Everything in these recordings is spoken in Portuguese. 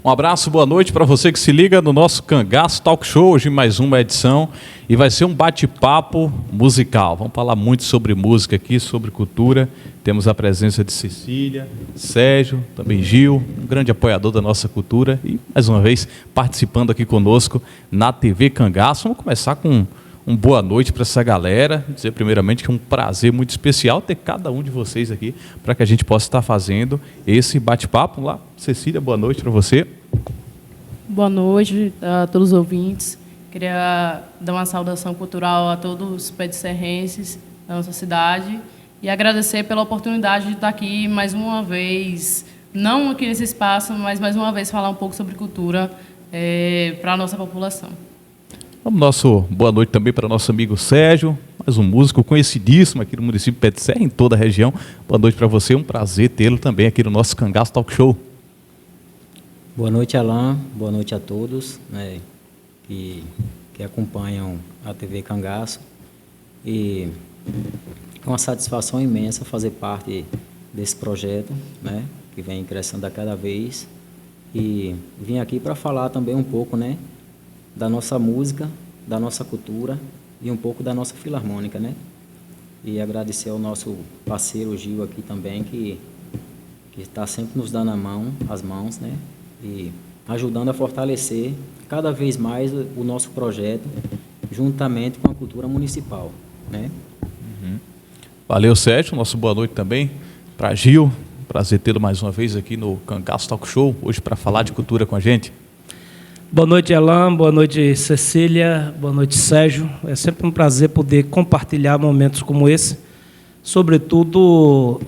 Um abraço, boa noite para você que se liga no nosso Cangaço Talk Show, hoje mais uma edição, e vai ser um bate-papo musical. Vamos falar muito sobre música aqui, sobre cultura. Temos a presença de Cecília, Sérgio, também Gil, um grande apoiador da nossa cultura e, mais uma vez, participando aqui conosco na TV Cangaço. Vamos começar com boa noite para essa galera. Dizer primeiramente que é um prazer muito especial ter cada um de vocês aqui para que a gente possa estar fazendo esse bate-papo. Lá, Cecília, boa noite para você. Boa noite a todos os ouvintes. Queria dar uma saudação cultural a todos os pé-de-serrenses da nossa cidade e agradecer pela oportunidade de estar aqui mais uma vez, não aqui nesse espaço, mas mais uma vez falar um pouco sobre cultura para a nossa população. Nosso boa noite também para nosso amigo Sérgio, mais um músico conhecidíssimo aqui no município de Pé de Serra, em toda a região. Boa noite para você, um prazer tê-lo também aqui no nosso Cangaço Talk Show. Boa noite, Alain, boa noite a todos, né, que acompanham a TV Cangaço. E é uma satisfação imensa fazer parte desse projeto, né, que vem crescendo a cada vez. E vim aqui para falar também um pouco, né, da nossa música, da nossa cultura e um pouco da nossa filarmônica, né? E agradecer ao nosso parceiro Gil aqui também, que está sempre nos dando as mãos, né? E ajudando a fortalecer cada vez mais o nosso projeto, juntamente com a cultura municipal, né? Valeu, Sérgio. Nosso boa noite também para Gil. Prazer tê-lo mais uma vez aqui no Cangaço Talk Show, hoje para falar de cultura com a gente. Boa noite, Alain. Boa noite, Cecília. Boa noite, Sérgio. É sempre um prazer poder compartilhar momentos como esse, sobretudo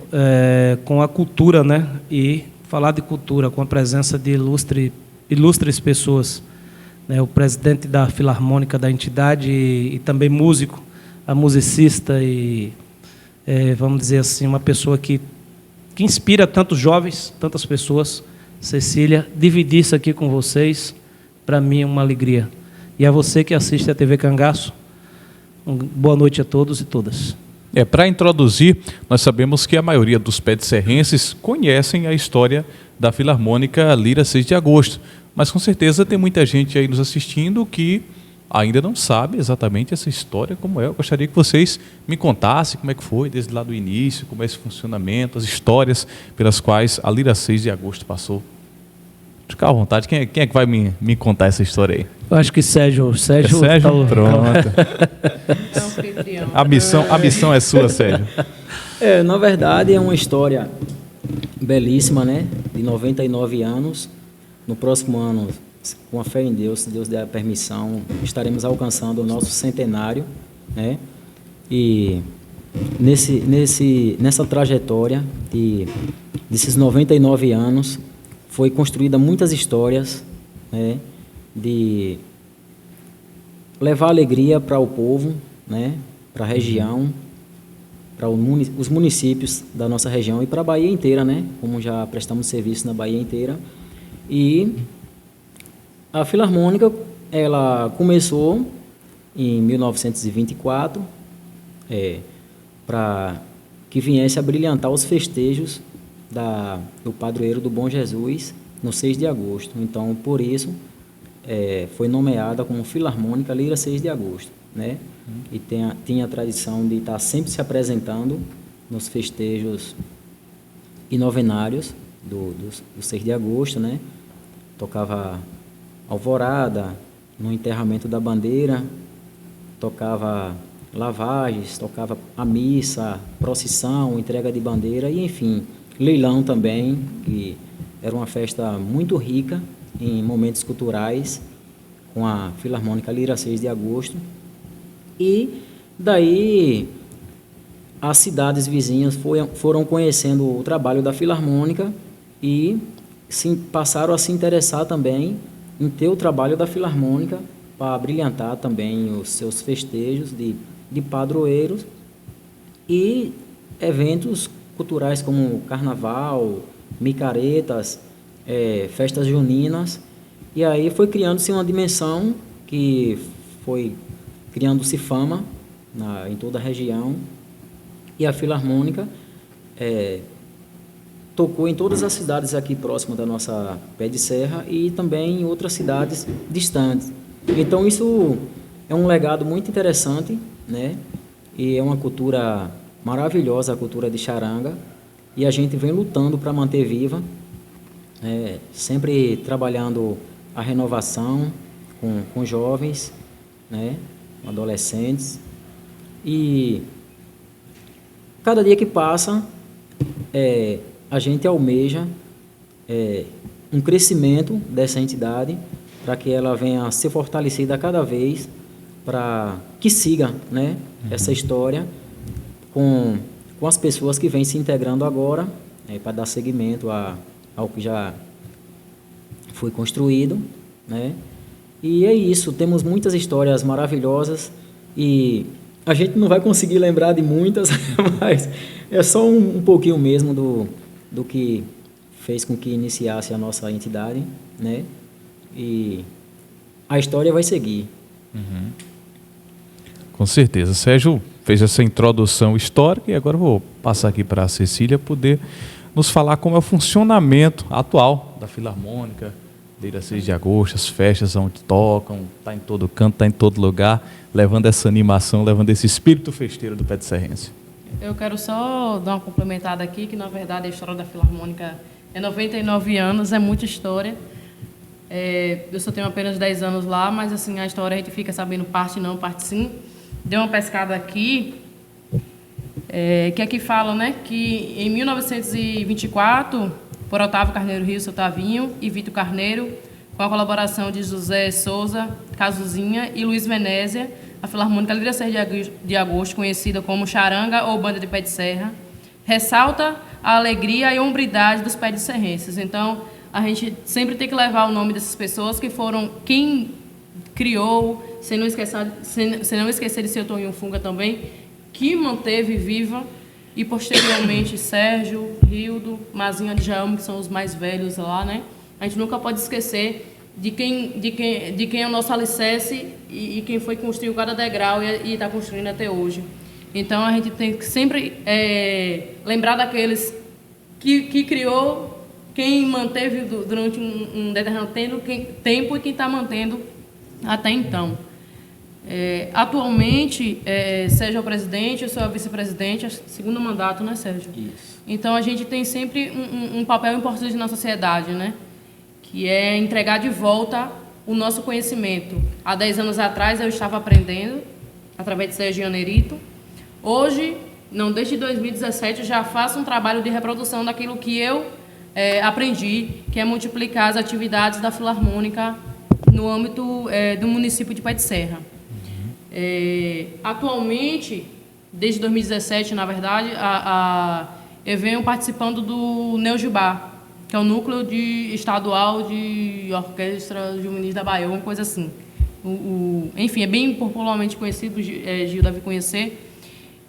com a cultura, né? E falar de cultura com a presença de ilustres pessoas, né? O presidente da Filarmônica da entidade e também músico, a musicista e, vamos dizer assim, uma pessoa que inspira tantos jovens, tantas pessoas. Cecília, dividir isso aqui com vocês, para mim é uma alegria. E a você que assiste a TV Cangaço, boa noite a todos e todas. Para introduzir, nós sabemos que a maioria dos pé-de-serrenses conhecem a história da Filarmônica Lira 6 de Agosto, mas com certeza tem muita gente aí nos assistindo que ainda não sabe exatamente essa história como é. Eu gostaria que vocês me contassem como é que foi desde lá do início, como é esse funcionamento, as histórias pelas quais a Lira 6 de Agosto passou. Fica à vontade. Quem é que vai me contar essa história aí? Eu acho que Sérgio. Sérgio? Pronto. A missão é sua, Sérgio. Na verdade, é uma história belíssima, né? De 99 anos. No próximo ano, com a fé em Deus, se Deus der a permissão, estaremos alcançando o nosso centenário, né? E nessa trajetória desses 99 anos, foi construída muitas histórias, né, de levar alegria para o povo, né, para a região, para os municípios da nossa região e para a Bahia inteira, né, como já prestamos serviço na Bahia inteira. E a Filarmônica, ela começou em 1924, para que viesse a brilhantar os festejos do padroeiro do Bom Jesus, no 6 de agosto. Então, por isso, foi nomeada como Filarmônica Lira 6 de Agosto, né? E tinha a tradição de estar sempre se apresentando nos festejos e novenários do 6 de agosto, né? Tocava alvorada, no enterramento da bandeira, tocava lavagens, tocava a missa, procissão, entrega de bandeira e, enfim, leilão também, que era uma festa muito rica em momentos culturais, com a Filarmônica Lira 6 de Agosto. E daí as cidades vizinhas foram conhecendo o trabalho da Filarmônica e passaram a se interessar também em ter o trabalho da Filarmônica para brilhantar também os seus festejos de padroeiros e eventos culturais como carnaval, micaretas, festas juninas. E aí foi criando-se uma dimensão que foi criando-se fama em toda a região. E a Filarmônica tocou em todas as cidades aqui próximas da nossa Pé de Serra e também em outras cidades distantes. Então, isso é um legado muito interessante, né? E é uma cultura maravilhosa, a cultura de charanga, e a gente vem lutando para manter viva, sempre trabalhando a renovação com jovens, né? Adolescentes, e cada dia que passa, a gente almeja um crescimento dessa entidade para que ela venha ser fortalecida cada vez, para que siga, né, essa história com as pessoas que vêm se integrando agora, para dar seguimento ao que já foi construído, né? E é isso, temos muitas histórias maravilhosas e a gente não vai conseguir lembrar de muitas, mas é só um pouquinho mesmo do que fez com que iniciasse a nossa entidade, né? E a história vai seguir. Uhum. Com certeza. Sérgio fez essa introdução histórica e agora eu vou passar aqui para a Cecília poder nos falar como é o funcionamento atual da Filarmônica, Lira 6 de Agosto, as festas onde tocam, está em todo canto, está em todo lugar, levando essa animação, levando esse espírito festeiro do Pé de Serrense. Eu quero só dar uma complementada aqui, que na verdade a história da Filarmônica é 99 anos, é muita história. Eu só tenho apenas 10 anos lá, mas assim, a história a gente fica sabendo parte não, parte sim. Dei uma pescada aqui, que aqui fala, né, que em 1924, por Otávio Carneiro Rio, seu Tavinho e Vitor Carneiro, com a colaboração de José Souza, Casuzinha e Luiz Venésia, a Filarmônica Lira 6 de Agosto, conhecida como Charanga ou Banda de Pé de Serra, ressalta a alegria e a hombridade dos pé de serrenses. Então, a gente sempre tem que levar o nome dessas pessoas que foram quem criou, sem não esquecer de seu Toninho Funga também, que manteve viva, e posteriormente Sérgio, Rildo, Mazinho de Jaime, que são os mais velhos lá, né? A gente nunca pode esquecer de quem é o nosso alicerce e quem foi construiu cada degrau e está construindo até hoje. Então, a gente tem que sempre lembrar daqueles que criou, quem manteve durante um determinado tempo e quem está mantendo até então. Atualmente, Sérgio é o presidente, eu sou a vice-presidente, segundo mandato, né, Sérgio? Isso. Então, a gente tem sempre um papel importante na sociedade, né? Que é entregar de volta o nosso conhecimento. Há 10 anos atrás, eu estava aprendendo, através de Sérgio Janeirito. Hoje, não, desde 2017, já faço um trabalho de reprodução daquilo que eu aprendi, que é multiplicar as atividades da Filarmônica no âmbito do município de Pé de Serra. Atualmente, desde 2017, na verdade, eu venho participando do Neujubá, que é o núcleo estadual de orquestra juvenis da Bahia, uma coisa assim. Enfim, é bem popularmente conhecido, Gil deve conhecer.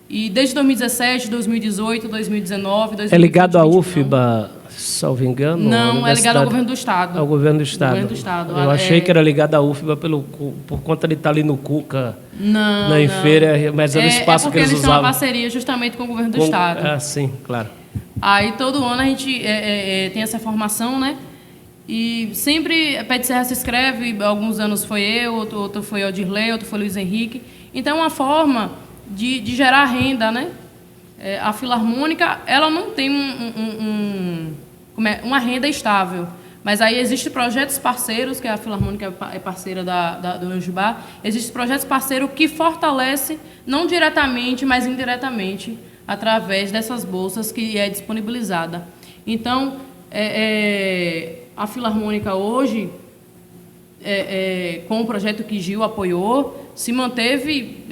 E desde 2017, 2018, 2019, 2020... É ligado à UFBA, salvo engano? Não, é ligado ao governo do Estado. Ao governo do Estado. Governo do Estado. Eu achei que era ligado à UFBA por conta de estar ali no Cuca, na Enfeira, mas era o espaço que eles usavam. Porque eles têm uma parceria justamente com o governo do Estado. Ah, sim, claro. Aí todo ano a gente tem essa formação, né? E sempre Pé de Serra se inscreve, alguns anos foi eu, outro foi o Dirley, outro foi o Luiz Henrique. Então, é uma forma de gerar renda, né? A Filarmônica, ela não tem uma renda estável, mas aí existem projetos parceiros, que a Filarmônica é parceira do Neujubá, existem projetos parceiros que fortalecem, não diretamente, mas indiretamente, através dessas bolsas que é disponibilizada. Então, a Filarmônica hoje, com o projeto que Gil apoiou, se manteve,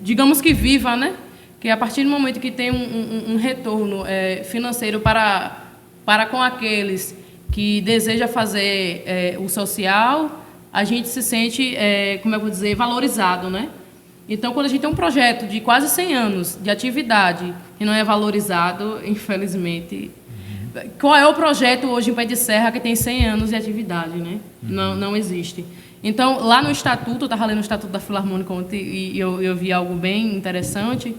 digamos que viva, né? Que a partir do momento que tem um retorno financeiro para com aqueles que desejam fazer o social, a gente se sente, como eu vou dizer, valorizado, né? Então, quando a gente tem um projeto de quase 100 anos de atividade e não é valorizado, infelizmente... Qual é o projeto hoje em Pé de Serra que tem 100 anos de atividade, né? Não existe. Então, lá no Estatuto, eu estava lendo o Estatuto da Filarmônica ontem e eu vi algo bem interessante,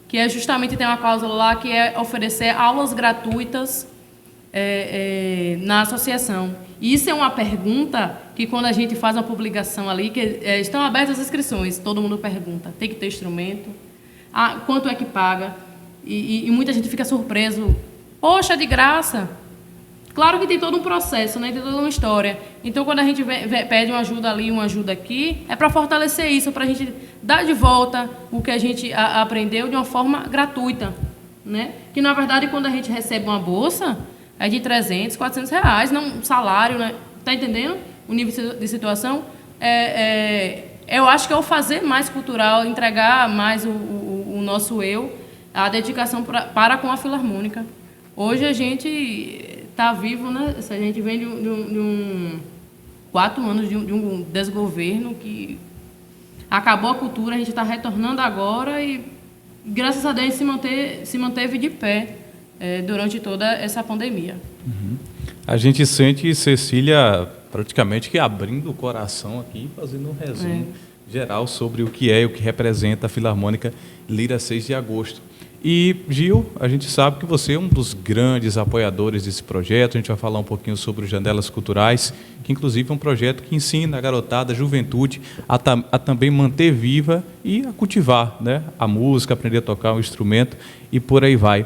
que é justamente, tem uma cláusula lá, que é oferecer aulas gratuitas na associação. E isso é uma pergunta que, quando a gente faz uma publicação ali, que estão abertas as inscrições, todo mundo pergunta, tem que ter instrumento, quanto é que paga, e muita gente fica surpreso, poxa, de graça. Claro que tem todo um processo, né? Tem toda uma história. Então, quando a gente pede uma ajuda ali, uma ajuda aqui, é para fortalecer isso, para a gente dar de volta o que a gente aprendeu de uma forma gratuita, né? Que, na verdade, quando a gente recebe uma bolsa, é de 300, 400 reais, não um salário, né? Tá entendendo o nível de situação? Eu acho que é o fazer mais cultural, entregar mais o nosso eu, a dedicação para com a Filarmônica. Hoje a gente está vivo, né? A gente vem de 4 anos de um desgoverno que acabou a cultura, a gente está retornando agora e, graças a Deus, se manteve de pé durante toda essa pandemia. Uhum. A gente sente Cecília praticamente que abrindo o coração aqui, fazendo um resumo geral sobre o que é e o que representa a Filarmônica Lira 6 de Agosto. E, Gil, a gente sabe que você é um dos grandes apoiadores desse projeto. A gente vai falar um pouquinho sobre os Janelas Culturais, que inclusive é um projeto que ensina a garotada, a juventude, a também manter viva e a cultivar, né, a música, aprender a tocar um instrumento e por aí vai.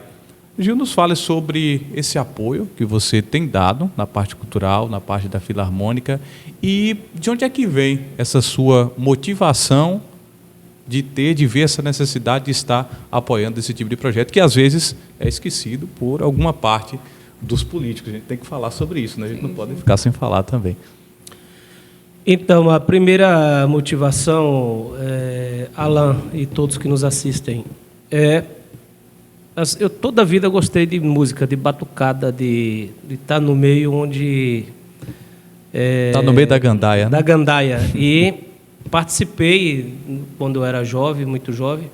Gil, nos fale sobre esse apoio que você tem dado na parte cultural, na parte da Filarmônica, e de onde é que vem essa sua motivação de ver essa necessidade de estar apoiando esse tipo de projeto, que às vezes é esquecido por alguma parte dos políticos. A gente tem que falar sobre isso, né? A gente não pode ficar sem falar também. Então, a primeira motivação, Alan e todos que nos assistem, eu toda a vida gostei de música, de batucada, de estar no meio onde... Está no meio da gandaia, né? Da gandaia. E participei, quando eu era jovem, muito jovem,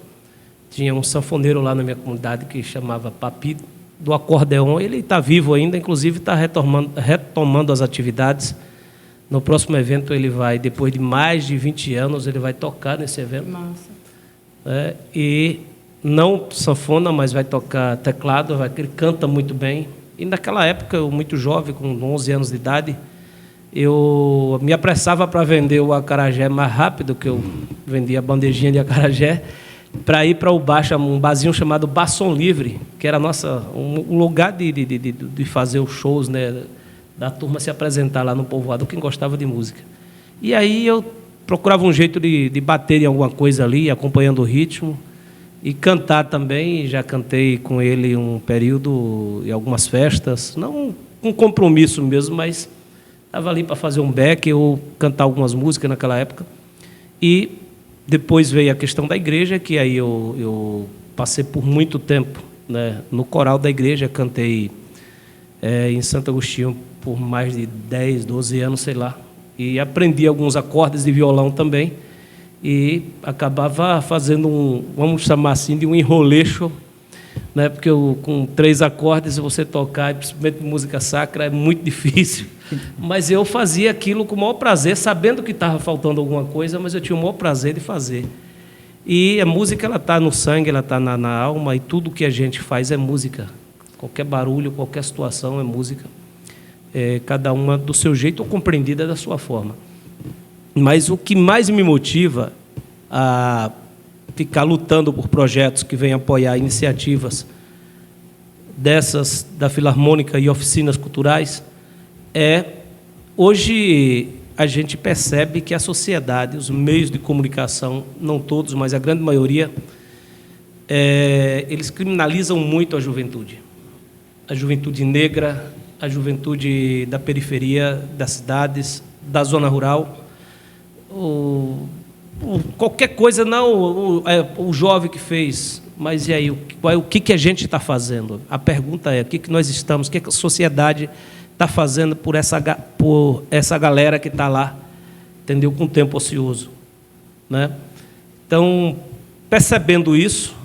tinha um sanfoneiro lá na minha comunidade que chamava Papi, do acordeon. Ele está vivo ainda, inclusive está retomando as atividades. No próximo evento ele vai, depois de mais de 20 anos, ele vai tocar nesse evento. Massa. E não sanfona, mas vai tocar teclado, ele canta muito bem. E naquela época, eu muito jovem, com 11 anos de idade, eu me apressava para vender o acarajé mais rápido, que eu vendia a bandejinha de acarajé, para ir para o bar, um barzinho chamado Bar Som Livre, que era um lugar de fazer os shows, né, da turma se apresentar lá no povoado, quem gostava de música. E aí eu procurava um jeito de bater em alguma coisa ali, acompanhando o ritmo, e cantar também. Já cantei com ele um período em algumas festas, não com compromisso mesmo, mas estava ali para fazer um back ou cantar algumas músicas naquela época. E depois veio a questão da igreja, que aí eu passei por muito tempo, né, no coral da igreja. Cantei em Santo Agostinho por mais de 10, 12 anos, sei lá. E aprendi alguns acordes de violão também. E acabava fazendo vamos chamar assim, de um enroleixo, né? Porque com 3 acordes você tocar, principalmente música sacra, é muito difícil. Mas eu fazia aquilo com o maior prazer, sabendo que estava faltando alguma coisa, mas eu tinha o maior prazer de fazer. E a música, ela está no sangue, ela está na alma, e tudo que a gente faz é música. Qualquer barulho, qualquer situação é música. Cada uma do seu jeito ou compreendida da sua forma. Mas o que mais me motiva a ficar lutando por projetos que venham apoiar iniciativas dessas da Filarmônica e oficinas culturais hoje a gente percebe que a sociedade, os meios de comunicação, não todos, mas a grande maioria, eles criminalizam muito a juventude negra, a juventude da periferia, das cidades, da zona rural. Qualquer coisa, não o jovem que fez, mas e aí, o que a gente está fazendo? A pergunta é, o que nós estamos, o que a sociedade está fazendo por essa galera que está lá, entendeu, com tempo ocioso, né? Então, percebendo isso,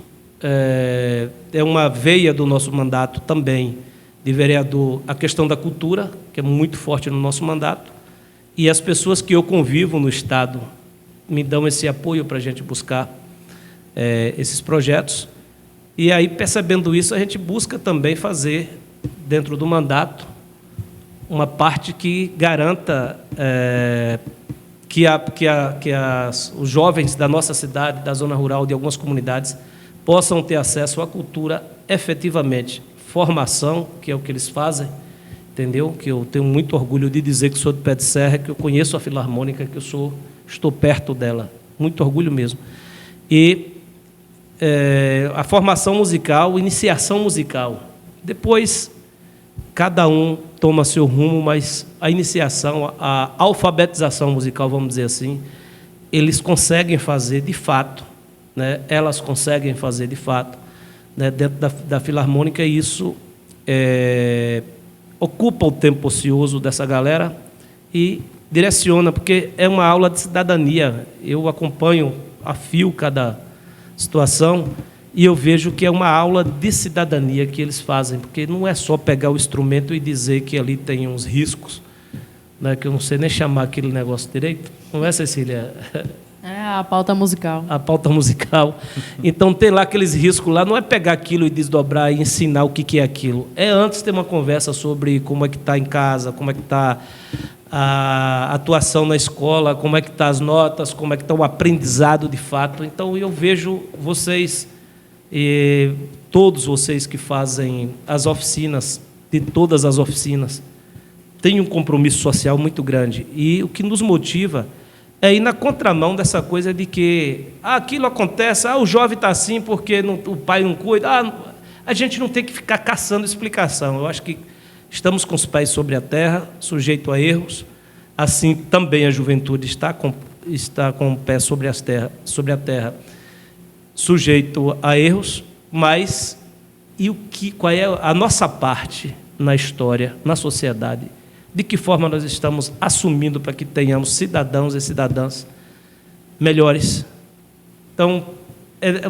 é uma veia do nosso mandato também, de vereador, a questão da cultura, que é muito forte no nosso mandato, e as pessoas que eu convivo no Estado me dão esse apoio para a gente buscar esses projetos. E aí, percebendo isso, a gente busca também fazer, dentro do mandato, uma parte que garanta os jovens da nossa cidade, da zona rural, de algumas comunidades, possam ter acesso à cultura efetivamente. Formação, que é o que eles fazem, entendeu? Que eu tenho muito orgulho de dizer que sou de Pé de Serra, que eu conheço a Filarmônica, que estou perto dela. Muito orgulho mesmo. E a formação musical, iniciação musical. Depois, cada um toma seu rumo, mas a iniciação, a alfabetização musical, vamos dizer assim, eles conseguem fazer de fato, né? Elas conseguem fazer de fato, né? Dentro da Filarmônica, e isso ocupa o tempo ocioso dessa galera e direciona, porque é uma aula de cidadania. Eu acompanho a fio cada situação e eu vejo que é uma aula de cidadania que eles fazem, porque não é só pegar o instrumento e dizer que ali tem uns riscos, né, que eu não sei nem chamar aquele negócio direito. Não é, Cecília? É a pauta musical. A pauta musical. Então, ter lá aqueles riscos lá, não é pegar aquilo e desdobrar e ensinar o que é aquilo. É antes ter uma conversa sobre como é que está em casa, como é que está a atuação na escola, como é que estão as notas, como é que está o aprendizado de fato. Então, eu vejo vocês, todos vocês que fazem as oficinas, de todas as oficinas, têm um compromisso social muito grande. E o que nos motiva é ir na contramão dessa coisa de que aquilo acontece, o jovem está assim porque o pai não cuida. A gente não tem que ficar caçando explicação. Eu acho que estamos com os pés sobre a terra, sujeito a erros. Assim também a juventude está com o pé sobre a terra, sujeito a erros. Mas qual é a nossa parte na história, na sociedade? De que forma nós estamos assumindo para que tenhamos cidadãos e cidadãs melhores? Então,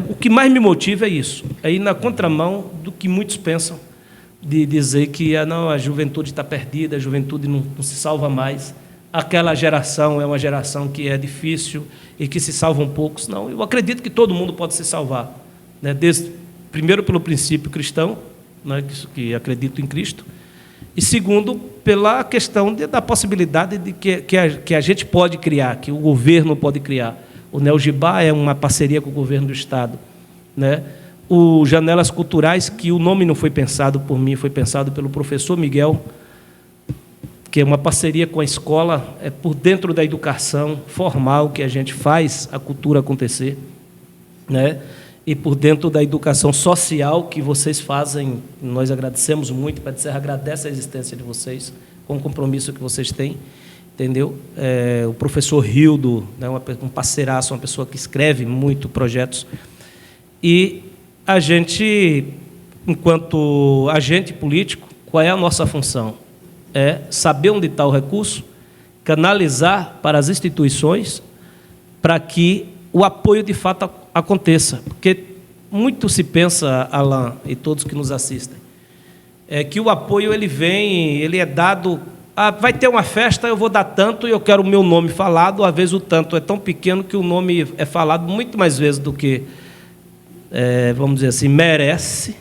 o que mais me motiva é isso, é ir na contramão do que muitos pensam, de dizer que a juventude está perdida, a juventude não se salva mais, aquela geração é uma geração que é difícil e que se salvam poucos. Não, eu acredito que todo mundo pode se salvar, né? Primeiro, pelo princípio cristão, né, que acredito em Cristo, e segundo, pela questão da possibilidade de que a gente pode criar, que o governo pode criar. O Neogibá é uma parceria com o governo do Estado, né? O Janelas Culturais, que o nome não foi pensado por mim, foi pensado pelo professor Miguel, que é uma parceria com a escola, é por dentro da educação formal que a gente faz a cultura acontecer, né? E por dentro da educação social que vocês fazem, nós agradecemos muito, Pé de Serra agradece a existência de vocês, com o compromisso que vocês têm, entendeu? O professor Rildo, né, um parceiraço, uma pessoa que escreve muito projetos. E a gente, enquanto agente político, qual é a nossa função? É saber onde está o recurso, canalizar para as instituições, para que o apoio de fato aconteça. Porque muito se pensa, Alain, e todos que nos assistem, que o apoio ele é dado, vai ter uma festa, eu vou dar tanto e eu quero o meu nome falado, às vezes o tanto é tão pequeno que o nome é falado muito mais vezes do que, vamos dizer assim, merece.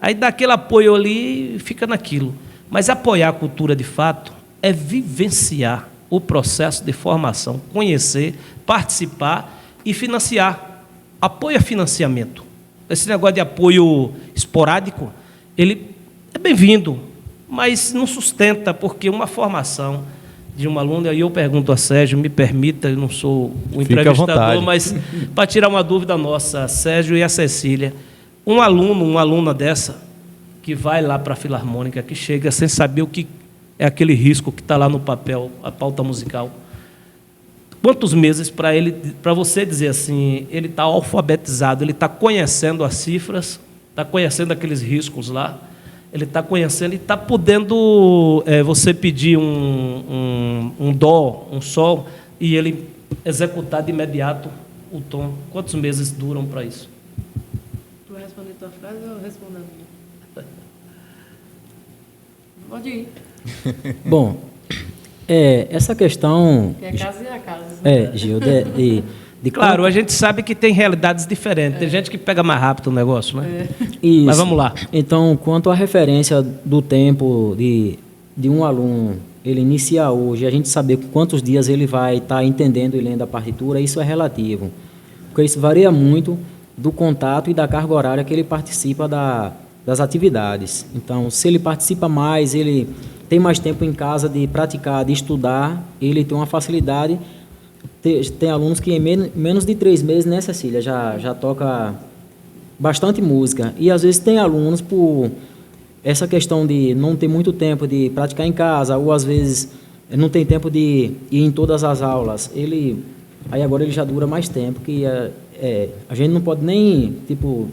Aí dá aquele apoio ali e fica naquilo. Mas apoiar a cultura de fato é vivenciar o processo de formação, conhecer, participar e financiar. Apoio a financiamento. Esse negócio de apoio esporádico, ele é bem-vindo, mas não sustenta, porque uma formação de um aluno, aí eu pergunto a Sérgio, me permita, eu não sou o entrevistador, mas para tirar uma dúvida nossa, Sérgio e a Cecília, um aluno, uma aluna dessa, que vai lá para a Filarmônica, que chega sem saber o que é aquele risco que está lá no papel, a pauta musical. Quantos meses para você dizer assim, ele está alfabetizado, ele está conhecendo as cifras, está conhecendo aqueles riscos lá, ele está conhecendo e está podendo você pedir um dó, um sol, e ele executar de imediato o tom. Quantos meses duram para isso? Tu respondeu a tua frase ou eu respondo a minha? Pode ir. Bom, essa questão... Que é casa e a casa. Gil, de Claro, a gente sabe que tem realidades diferentes. Tem gente que pega mais rápido o negócio, né? Isso. Mas vamos lá. Então, quanto à referência do tempo de um aluno, ele iniciar hoje, a gente saber quantos dias ele vai estar entendendo e lendo a partitura, isso é relativo. Porque isso varia muito do contato e da carga horária que ele participa das atividades. Então, se ele participa mais, ele tem mais tempo em casa de praticar, de estudar, ele tem uma facilidade. Tem alunos que em menos de 3 meses, né, Cecília, já toca bastante música. E às vezes tem alunos, por essa questão de não ter muito tempo de praticar em casa, ou às vezes não tem tempo de ir em todas as aulas, aí agora ele já dura mais tempo, que a gente não pode nem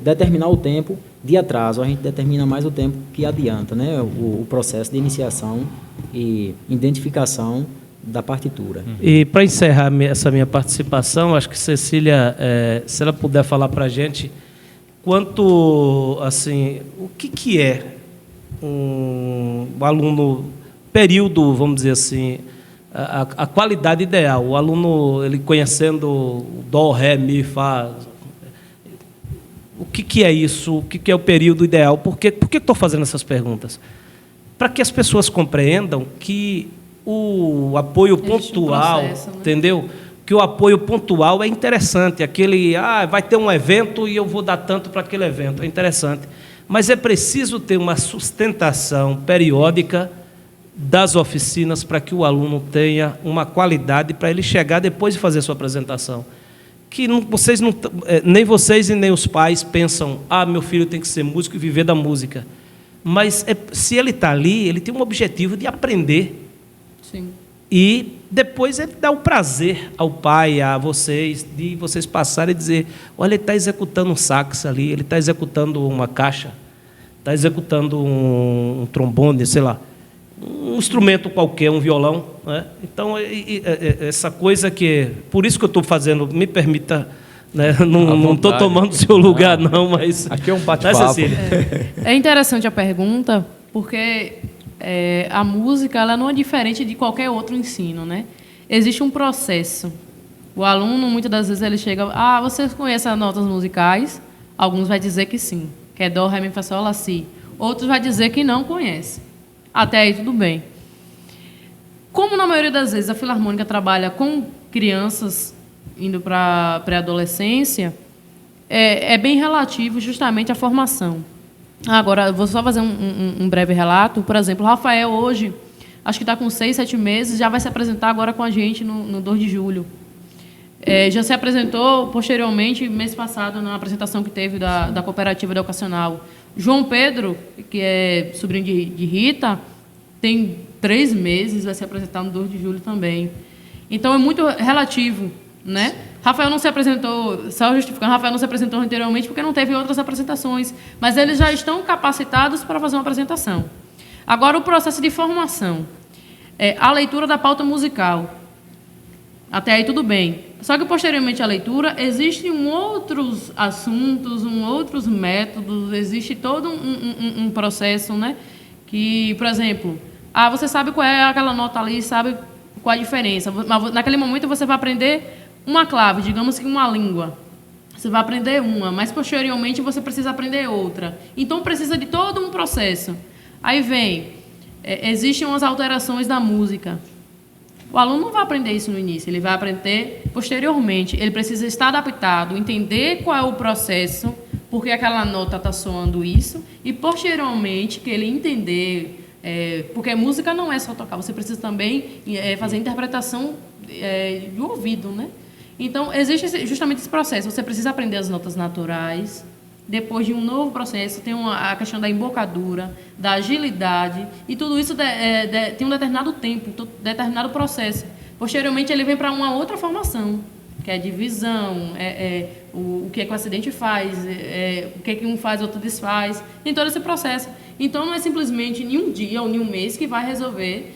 determinar o tempo de atraso, a gente determina mais o tempo que adianta, né, o processo de iniciação e identificação da partitura. E para encerrar essa minha participação, acho que Cecília, se ela puder falar para a gente quanto, assim, o que é um aluno, período, vamos dizer assim, a qualidade ideal, o aluno ele conhecendo o dó, ré, mi, fá, o que é isso, o que é o período ideal, por que estou fazendo essas perguntas? Para que as pessoas compreendam que o apoio pontual, processo, né? Entendeu? Que o apoio pontual é interessante, aquele, vai ter um evento e eu vou dar tanto para aquele evento, é interessante. Mas é preciso ter uma sustentação periódica das oficinas para que o aluno tenha uma qualidade para ele chegar depois de fazer sua apresentação. Que nem vocês e nem os pais pensam, meu filho tem que ser músico e viver da música. Mas se ele está ali, ele tem um objetivo de aprender. Sim. E depois ele dá o prazer ao pai, a vocês, de vocês passarem e dizer, olha, ele está executando um sax ali, ele está executando uma caixa, está executando um trombone, sei lá, um instrumento qualquer, um violão, né? Então, essa coisa que... Por isso que eu estou fazendo, me permita, né? Não estou tomando o seu lugar, não, mas... Aqui é um bate-papo. É interessante a pergunta, porque a música ela não é diferente de qualquer outro ensino, né? Existe um processo. O aluno, muitas das vezes, ele chega... vocês conhecem as notas musicais? Alguns vai dizer que sim, que é dó, ré, mi, fá, sol, lá, si. Outros vai dizer que não conhece. Até aí tudo bem. Como na maioria das vezes a Filarmônica trabalha com crianças indo para a pré-adolescência, é bem relativo justamente à formação. Agora, vou só fazer um breve relato. Por exemplo, o Rafael hoje, acho que está com 6, 7 meses, já vai se apresentar agora com a gente no 2 de julho. Já se apresentou posteriormente, mês passado, na apresentação que teve da Cooperativa Educacional. João Pedro, que é sobrinho de Rita, tem 3 meses, vai se apresentar no 2 de julho também. Então, é muito relativo, né? Rafael não se apresentou, só justificando, Rafael não se apresentou anteriormente porque não teve outras apresentações, mas eles já estão capacitados para fazer uma apresentação. Agora, o processo de formação. A leitura da pauta musical. Até aí tudo bem. Só que, posteriormente à leitura, existem outros assuntos, outros métodos, existe todo um processo, né? Que, por exemplo, você sabe qual é aquela nota ali, sabe qual é a diferença. Mas, naquele momento, você vai aprender uma clave, digamos que uma língua. Você vai aprender uma, mas, posteriormente, você precisa aprender outra. Então, precisa de todo um processo. Aí vem, existem umas alterações da música. O aluno não vai aprender isso no início, ele vai aprender posteriormente. Ele precisa estar adaptado, entender qual é o processo, porque aquela nota está soando isso, e posteriormente que ele entender, porque música não é só tocar, você precisa também fazer interpretação do ouvido, né? Então, existe justamente esse processo. Você precisa aprender as notas naturais. Depois de um novo processo, tem a questão da embocadura, da agilidade, e tudo isso tem um determinado tempo, determinado processo. Posteriormente, ele vem para uma outra formação, que é a divisão, o que o acidente faz, o que um faz, outro desfaz, tem todo esse processo. Então, não é simplesmente em um dia ou em um mês que vai resolver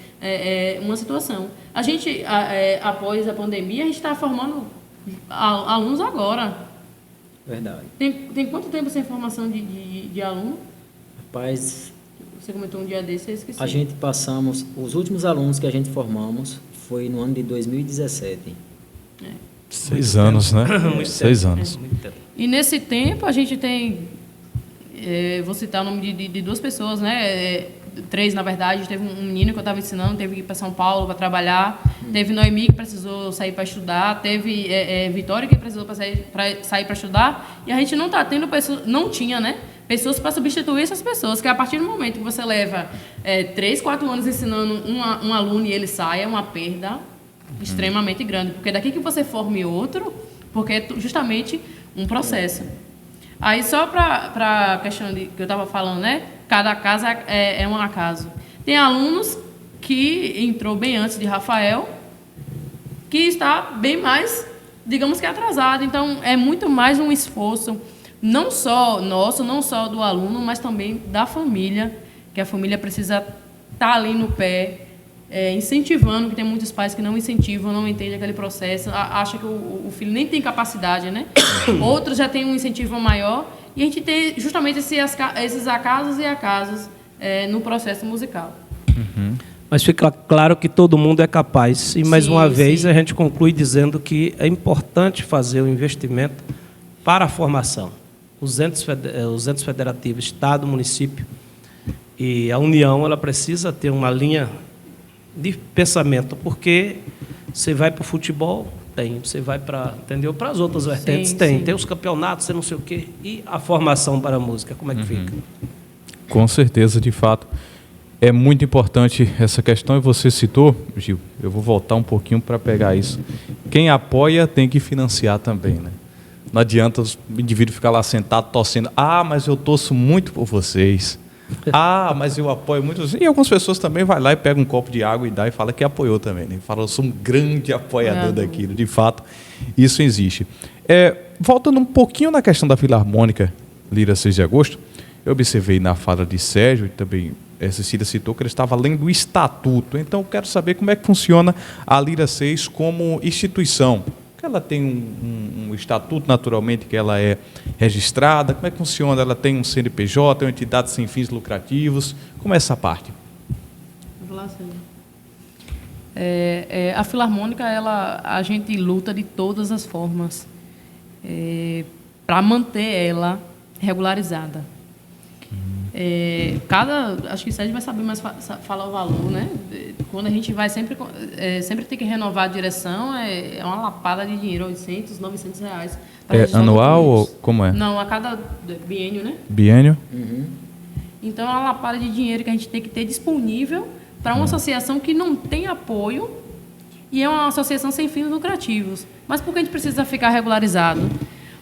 uma situação. A gente, após a pandemia, a gente está formando alunos agora. Verdade. Tem quanto tempo essa formação de aluno? Rapaz, Você comentou um dia desse, eu esqueci. a gente passamos... Os últimos alunos que a gente formamos foi no ano de 2017. 6 anos, né? Muito 6 tempo. anos. Muito tempo. E nesse tempo a gente tem, vou citar o nome de 2 pessoas, né? 3, na verdade. Teve um menino que eu estava ensinando, teve que ir para São Paulo para trabalhar. Teve Noemi, que precisou sair para estudar. Teve Vitória, que precisou sair para estudar. E a gente não está tendo pessoas, não tinha, né? Pessoas para substituir essas pessoas, que a partir do momento que você leva 3, 4 anos ensinando um aluno e ele sai, é uma perda extremamente grande. Porque daqui que você forme outro, porque é justamente um processo. Aí, só para a questão que eu estava falando, né? Cada casa é um acaso. Tem alunos que entrou bem antes de Rafael, que está bem mais, digamos que atrasado. Então, é muito mais um esforço, não só nosso, não só do aluno, mas também da família, que a família precisa estar ali no pé, incentivando, que tem muitos pais que não incentivam, não entendem aquele processo, acham que o filho nem tem capacidade, né? Outros já têm um incentivo maior, e a gente tem justamente esses acasos e acasos no processo musical. Mas fica claro que todo mundo é capaz. E, mais uma vez, sim. a gente conclui dizendo que é importante fazer o investimento para a formação. Os entes federativos, Estado, município e a União, ela precisa ter uma linha de pensamento, porque você vai para o futebol, tem, você vai para as outras vertentes, tem os campeonatos, você não sei o quê, e a formação para a música, como é que fica? Com certeza, de fato. É muito importante essa questão, e você citou, Gil, eu vou voltar um pouquinho para pegar isso. Quem apoia tem que financiar também, né? Não adianta o indivíduo ficar lá sentado torcendo. Ah, mas eu torço muito por vocês. Ah, mas eu apoio muito. E algumas pessoas também vai lá e pega um copo de água e dá e fala que apoiou também, né? Fala, eu sou um grande apoiador daquilo. De fato, isso existe. Voltando um pouquinho na questão da Filarmônica Lira 6 de Agosto, eu observei na fala de Sérgio e também Cecília citou que ele estava além do estatuto. Então, eu quero saber como é que funciona a Lira 6 como instituição. Ela tem um estatuto, naturalmente, que ela é registrada. Como é que funciona? Ela tem um CNPJ, uma entidade sem fins lucrativos. Como é essa parte? A Filarmônica, a gente luta de todas as formas para manter ela regularizada. Acho que o Sérgio vai saber mais falar o valor, né? Quando a gente vai sempre tem que renovar a direção, é uma lapada de dinheiro, 800, 900 reais. Anual ou como é? Não, a cada biênio, né? Biênio? Então, é uma lapada de dinheiro que a gente tem que ter disponível para uma associação que não tem apoio e é uma associação sem fins lucrativos. Mas por que a gente precisa ficar regularizado?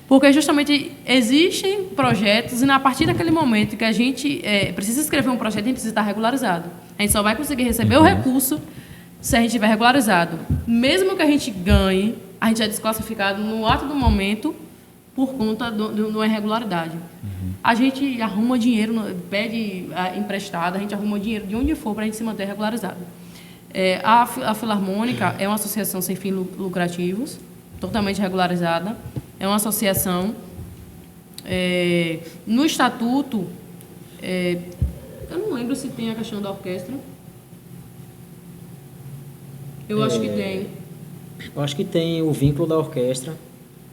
Porque justamente existem projetos e, a partir daquele momento que a gente precisa escrever um projeto, a gente precisa estar regularizado. A gente só vai conseguir receber o recurso se a gente estiver regularizado. Mesmo que a gente ganhe, a gente é desclassificado no ato do momento por conta de uma irregularidade. A gente arruma dinheiro, pede emprestado, a gente arruma dinheiro de onde for para a gente se manter regularizado. A Filarmônica é uma associação sem fins lucrativos, totalmente regularizada. É uma associação. No estatuto, eu não lembro se tem a questão da orquestra. Eu acho que tem. Eu acho que tem o vínculo da orquestra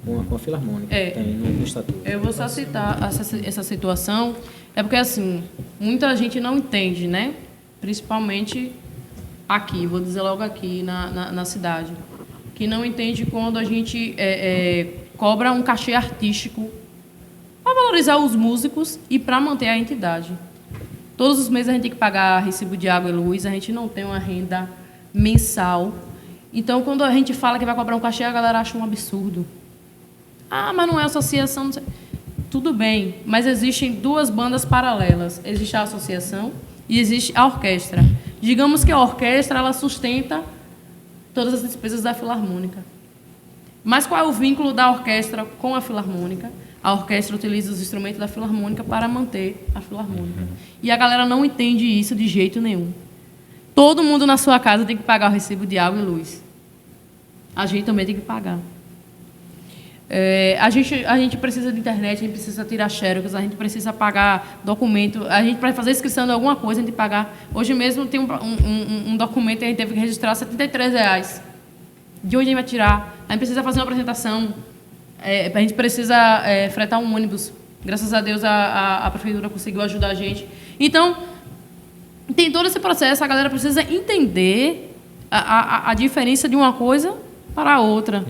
com a Filarmônica. Tem no estatuto. Eu vou só citar essa situação. É porque, assim, muita gente não entende, né? Principalmente aqui, vou dizer logo aqui na cidade, que não entende quando a gente cobra um cachê artístico para valorizar os músicos e para manter a entidade. Todos os meses a gente tem que pagar recibo de água e luz, a gente não tem uma renda mensal. Então, quando a gente fala que vai cobrar um cachê, a galera acha um absurdo. Ah, mas não é associação. Não sei. Tudo bem, mas existem 2 bandas paralelas. Existe a associação e existe a orquestra. Digamos que a orquestra ela sustenta todas as despesas da Filarmônica. Mas qual é o vínculo da orquestra com a Filarmônica? A orquestra utiliza os instrumentos da Filarmônica para manter a Filarmônica. E a galera não entende isso de jeito nenhum. Todo mundo na sua casa tem que pagar o recibo de água e luz. A gente também tem que pagar. A gente precisa de internet, a gente precisa tirar xerox, a gente precisa pagar documento. A gente, para fazer inscrição de alguma coisa, a gente tem que pagar. Hoje mesmo tem um documento que a gente teve que registrar R$ 73. De onde a gente vai tirar? A gente precisa fazer uma apresentação, a gente precisa fretar um ônibus. Graças a Deus a prefeitura conseguiu ajudar a gente. Então, tem todo esse processo, a galera precisa entender a diferença de uma coisa para a outra.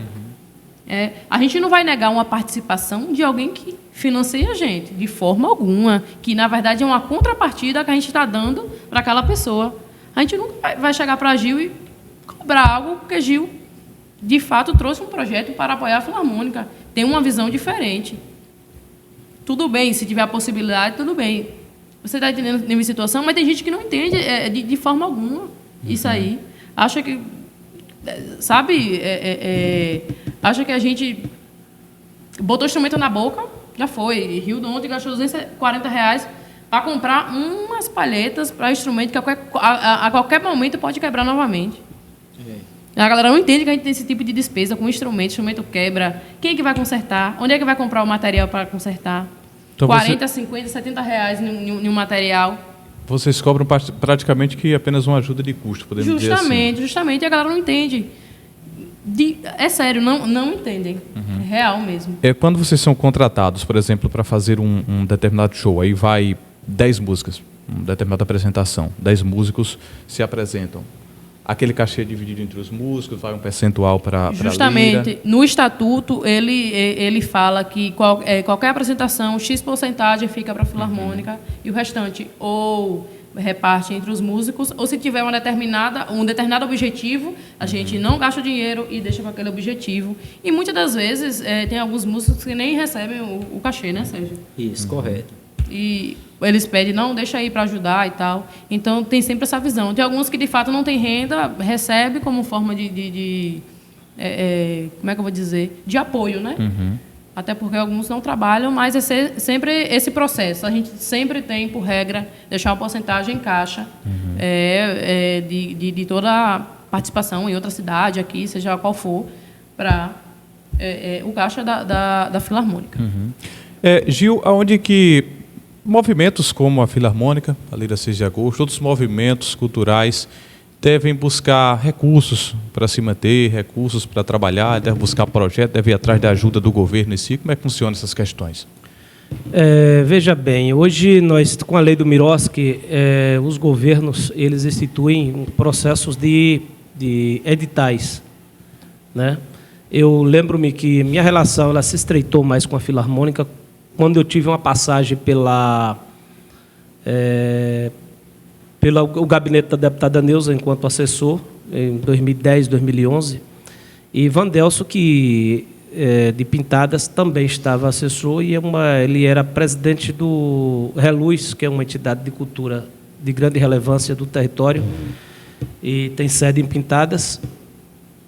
A gente não vai negar uma participação de alguém que financia a gente, de forma alguma, que, na verdade, é uma contrapartida que a gente está dando para aquela pessoa. A gente nunca vai chegar para a Gil e cobrar algo, porque Gil, de fato, trouxe um projeto para apoiar a Filarmônica. Tem uma visão diferente. Tudo bem, se tiver a possibilidade, tudo bem. Você está entendendo a minha situação, mas tem gente que não entende de forma alguma isso aí. Acha que, sabe, acha que a gente botou instrumento na boca, já foi. Rio ontem gastou R$240 para comprar umas palhetas para instrumento que a qualquer momento pode quebrar novamente. A galera não entende que a gente tem esse tipo de despesa com instrumento quebra. Quem é que vai consertar? Onde é que vai comprar o material para consertar? Então 40, 50, R$70 em um material. Vocês cobram praticamente que apenas uma ajuda de custo, podemos dizer assim. Justamente, a galera não entende. É sério, não entendem. É real mesmo. Quando vocês são contratados, por exemplo, para fazer um determinado show, aí vai 10 músicas, uma determinada apresentação, 10 músicos se apresentam. Aquele cachê é dividido entre os músicos, vai um percentual para a lira. Justamente. No estatuto, ele fala que qualquer apresentação, X% fica para a Filarmônica e o restante ou reparte entre os músicos, ou se tiver um determinado objetivo, a gente não gasta o dinheiro e deixa para aquele objetivo. E muitas das vezes tem alguns músicos que nem recebem o cachê, né, Sérgio? Isso, correto. E eles pedem, não, deixa aí para ajudar e tal. Então, tem sempre essa visão. Tem alguns que, de fato, não têm renda, recebe como forma como é que eu vou dizer? De apoio, né? Até porque alguns não trabalham, mas é sempre esse processo. A gente sempre tem, por regra, deixar uma porcentagem em caixa de toda a participação em outra cidade, aqui, seja qual for, para o caixa da Filarmônica. Gil, aonde que movimentos como a Filarmônica, a Lira 6 de Agosto, outros movimentos culturais devem buscar recursos para se manter, recursos para trabalhar, devem buscar projetos, devem ir atrás da ajuda do governo em si? Como é que funcionam essas questões? Veja bem, hoje nós, com a lei do Miroski, os governos eles instituem processos de editais, né? Eu lembro-me que minha relação ela se estreitou mais com a Filarmônica quando eu tive uma passagem pelo gabinete da deputada Neuza, enquanto assessor, em 2010, 2011, e Vandelso, que de Pintadas, também estava assessor, e ele era presidente do Reluz, que é uma entidade de cultura de grande relevância do território, e tem sede em Pintadas.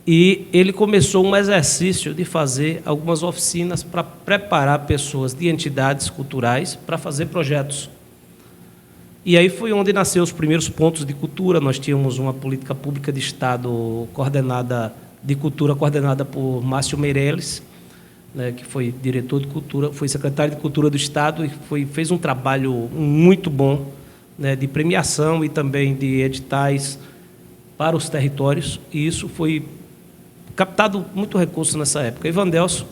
E ele começou um exercício de fazer algumas oficinas para preparar pessoas de entidades culturais para fazer projetos. E aí foi onde nasceu os primeiros pontos de cultura. Nós tínhamos uma política pública de Estado de cultura coordenada por Márcio Meirelles, né, que foi diretor de cultura, foi secretário de cultura do Estado e fez um trabalho muito bom, né, de premiação e também de editais para os territórios. E isso foi captado muito recurso nessa época. E Vandelso,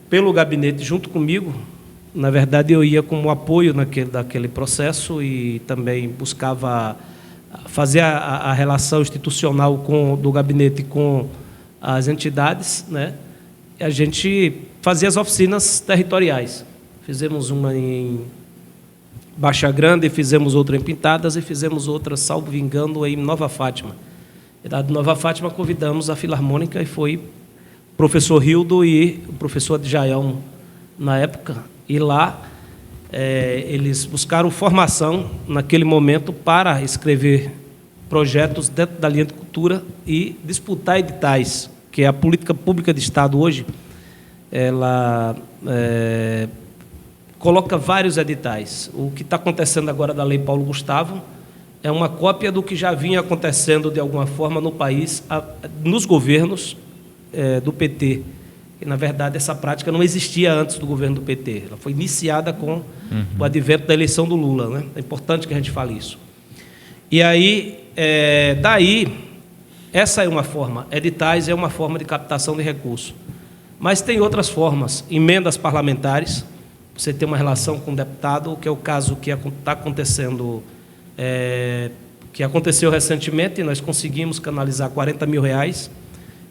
pelo gabinete, junto comigo, na verdade, eu ia como apoio daquele processo e também buscava fazer a relação institucional do gabinete com as entidades, né? A gente fazia as oficinas territoriais. Fizemos uma em Baixa Grande, fizemos outra em Pintadas e fizemos outra, salvo engano, em Nova Fátima. Da Nova Fátima, convidamos a Filarmônica e foi o professor Hildo e o professor Adjael na época. E lá eles buscaram formação, naquele momento, para escrever projetos dentro da linha de cultura e disputar editais, que é a política pública de Estado hoje. Ela coloca vários editais. O que está acontecendo agora da Lei Paulo Gustavo é uma cópia do que já vinha acontecendo, de alguma forma, no país, nos governos do PT. E, na verdade, essa prática não existia antes do governo do PT. Ela foi iniciada com o advento da eleição do Lula, né? É importante que a gente fale isso. E aí, daí, Essa é uma forma, editais é uma forma de captação de recursos. Mas tem outras formas, emendas parlamentares, você tem uma relação com o deputado, que é o caso que está acontecendo, que aconteceu recentemente, nós conseguimos canalizar R$40 mil,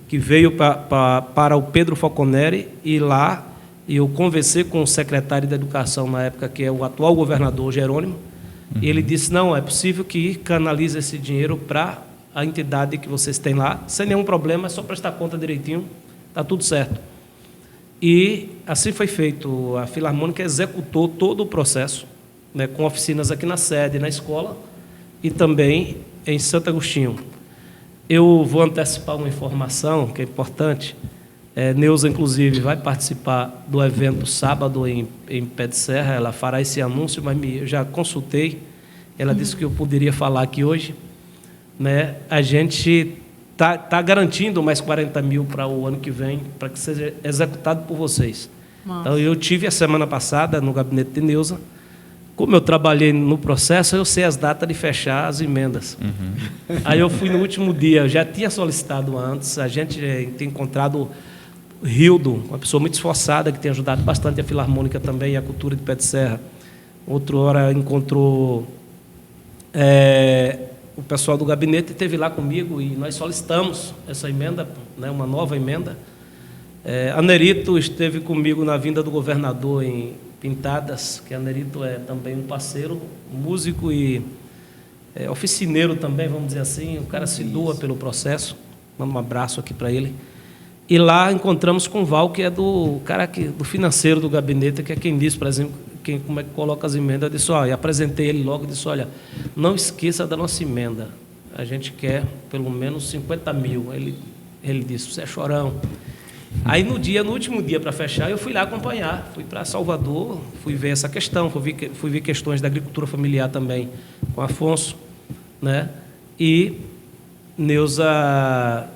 que veio para o Pedro Falconeri, e lá eu conversei com o secretário da Educação na época, que é o atual governador Jerônimo, e ele disse, não, é possível que canalize esse dinheiro para a entidade que vocês têm lá, sem nenhum problema, é só prestar conta direitinho, está tudo certo. E assim foi feito. A Filarmônica executou todo o processo, né, com oficinas aqui na sede, na escola, e também em Santo Agostinho. Eu vou antecipar uma informação que é importante. Neuza, inclusive, vai participar do evento sábado em Pé de Serra. Ela fará esse anúncio, mas eu já consultei. Ela disse que eu poderia falar aqui hoje. Né? A gente está garantindo mais 40 mil para o ano que vem, para que seja executado por vocês. Nossa. Então, eu tive a semana passada no gabinete de Neuza. Como eu trabalhei no processo, eu sei as datas de fechar as emendas. Aí eu fui no último dia, eu já tinha solicitado antes, a gente tem encontrado o Rildo, uma pessoa muito esforçada, que tem ajudado bastante a Filarmônica também, e a cultura de Pé de Serra. Outra hora encontrou o pessoal do gabinete, esteve lá comigo e nós solicitamos essa emenda, né, uma nova emenda. A Nerito esteve comigo na vinda do governador em Pintadas, que a Nerito é também um parceiro, músico e oficineiro também, vamos dizer assim. O cara se doa pelo processo. Manda um abraço aqui para ele. E lá encontramos com o Val, que é do cara do financeiro do gabinete, que é quem diz, por exemplo, como é que coloca as emendas. Eu disse, e apresentei ele logo, disse, olha, não esqueça da nossa emenda. A gente quer pelo menos 50 mil. Ele disse, você é chorão. Aí no último dia para fechar, eu fui lá acompanhar, fui para Salvador, fui ver essa questão, fui ver questões da agricultura familiar também com Afonso, né? E Neuza,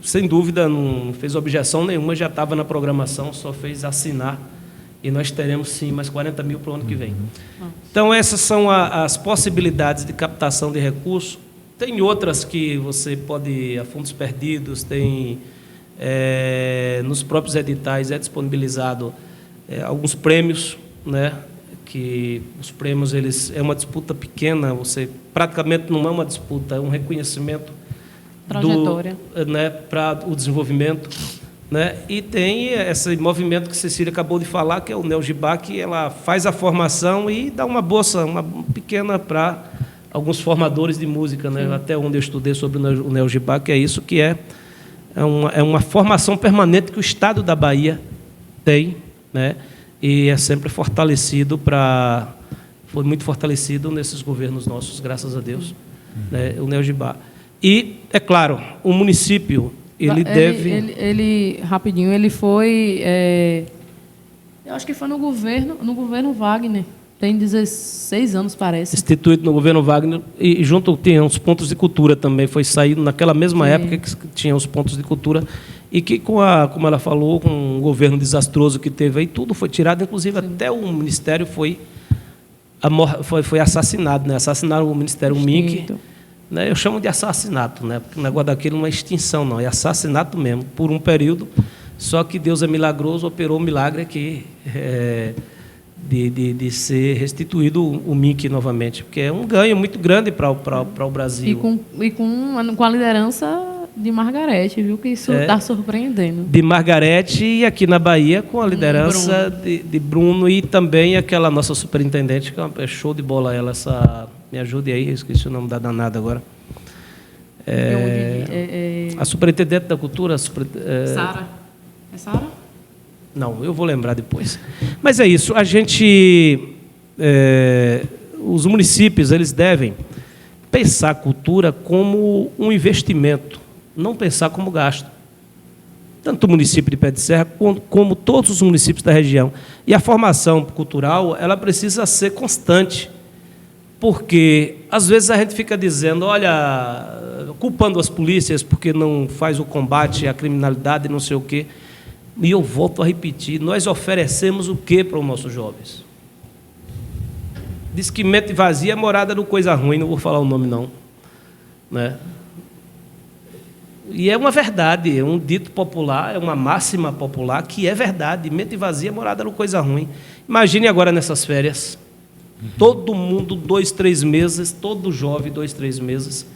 sem dúvida, não fez objeção nenhuma, já estava na programação, só fez assinar, e nós teremos sim mais 40 mil para o ano que vem. Então essas são as possibilidades de captação de recursos. Tem outras que você pode ir a fundos perdidos, tem... nos próprios editais é disponibilizado alguns prêmios, né? Que os prêmios é uma disputa pequena, você praticamente não é uma disputa, é um reconhecimento trajetória, né, para o desenvolvimento, né? E tem esse movimento que Cecília acabou de falar, que é o Neogibá, que ela faz a formação e dá uma bolsa, uma pequena, para alguns formadores de música, né? Até onde eu estudei sobre o Neogibá, que é isso, que é uma formação permanente que o Estado da Bahia tem, né? E é sempre fortalecido foi muito fortalecido nesses governos nossos, graças a Deus, né? O Neogibá. E, é claro, o município, rapidinho, ele foi, eu acho que foi no governo Wagner, tem 16 anos, parece. Instituído no governo Wagner, e junto tinha os pontos de cultura também, foi saído naquela mesma época que tinha os pontos de cultura, e que, como ela falou, com um governo desastroso que teve aí, tudo foi tirado, inclusive até o Ministério foi assassinado, né? Assassinaram o Ministério MINC, né? Eu chamo de assassinato, né? Porque o negócio daquilo não é extinção, não, é assassinato mesmo, por um período, só que Deus é milagroso, operou um milagre aqui, de ser restituído o MINC novamente, porque é um ganho muito grande para o Brasil. E com a liderança de Margarete, viu, que isso está surpreendendo. De Margarete, e aqui na Bahia com a liderança de Bruno, e também aquela nossa superintendente, que é show de bola ela, me ajude aí, eu esqueci o nome da danada agora. A superintendente da cultura... Sara. É Sara? Não, eu vou lembrar depois. Mas é isso, a gente... os municípios, eles devem pensar a cultura como um investimento, não pensar como gasto. Tanto o município de Pé de Serra, como todos os municípios da região. E a formação cultural, ela precisa ser constante, porque, às vezes, a gente fica dizendo, olha, culpando as polícias porque não faz o combate à criminalidade, não sei o quê. E eu volto a repetir, nós oferecemos o quê para os nossos jovens? Diz que mente vazia é morada no coisa ruim, não vou falar o nome não, né? E é uma verdade, é um dito popular, é uma máxima popular que é verdade. Mente vazia, morada no coisa ruim. Imagine agora nessas férias, todo mundo 2, 3 meses, todo jovem 2, 3 meses,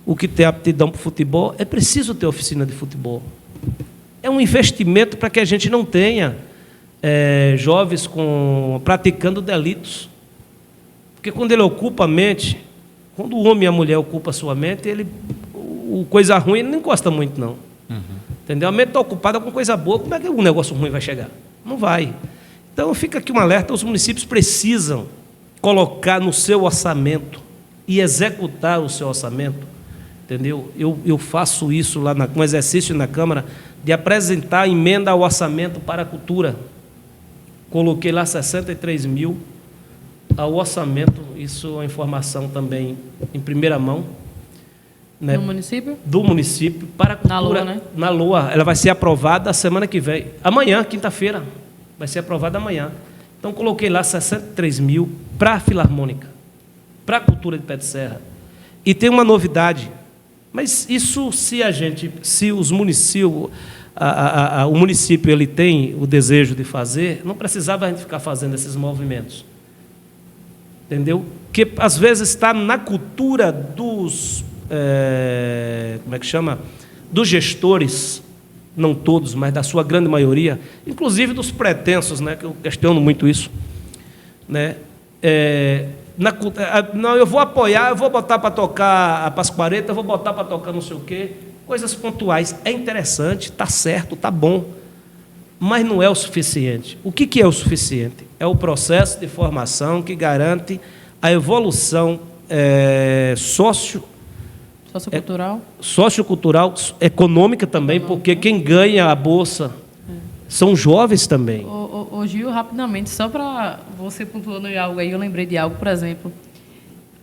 o que tem aptidão para o futebol, é preciso ter oficina de futebol. É um investimento para que a gente não tenha jovens praticando delitos. Porque quando ele ocupa a mente, quando o homem e a mulher ocupam a sua mente, o coisa ruim ele não encosta muito, não. Entendeu? A mente está ocupada com coisa boa, como é que um negócio ruim vai chegar? Não vai. Então, fica aqui um alerta, os municípios precisam colocar no seu orçamento e executar o seu orçamento, entendeu? Eu faço isso lá com um exercício na Câmara, de apresentar a emenda ao orçamento para a cultura. Coloquei lá 63 mil ao orçamento, isso é uma informação também em primeira mão. Né? No município? Do município, para a cultura. Na LOA, né? Na LOA. Ela vai ser aprovada a semana que vem. Amanhã, quinta-feira. Vai ser aprovada amanhã. Então, coloquei lá 63 mil para a Filarmônica, para a cultura de Pé de Serra. E tem uma novidade. Mas isso, se os municípios, o município ele tem o desejo de fazer, não precisava a gente ficar fazendo esses movimentos. Entendeu? Que às vezes está na cultura dos, como é que chama? Dos gestores, não todos, mas da sua grande maioria, inclusive dos pretensos, né, que eu questiono muito isso, né? Não, eu vou apoiar, eu vou botar para tocar a Pascoareta, eu vou botar para tocar não sei o quê, coisas pontuais. É interessante, está certo, está bom, mas não é o suficiente. O que é o suficiente? É o processo de formação que garante a evolução sociocultural, econômica também, porque quem ganha a bolsa são jovens também. Ô Gil, rapidamente, só para você pontuando em algo aí, eu lembrei de algo, por exemplo.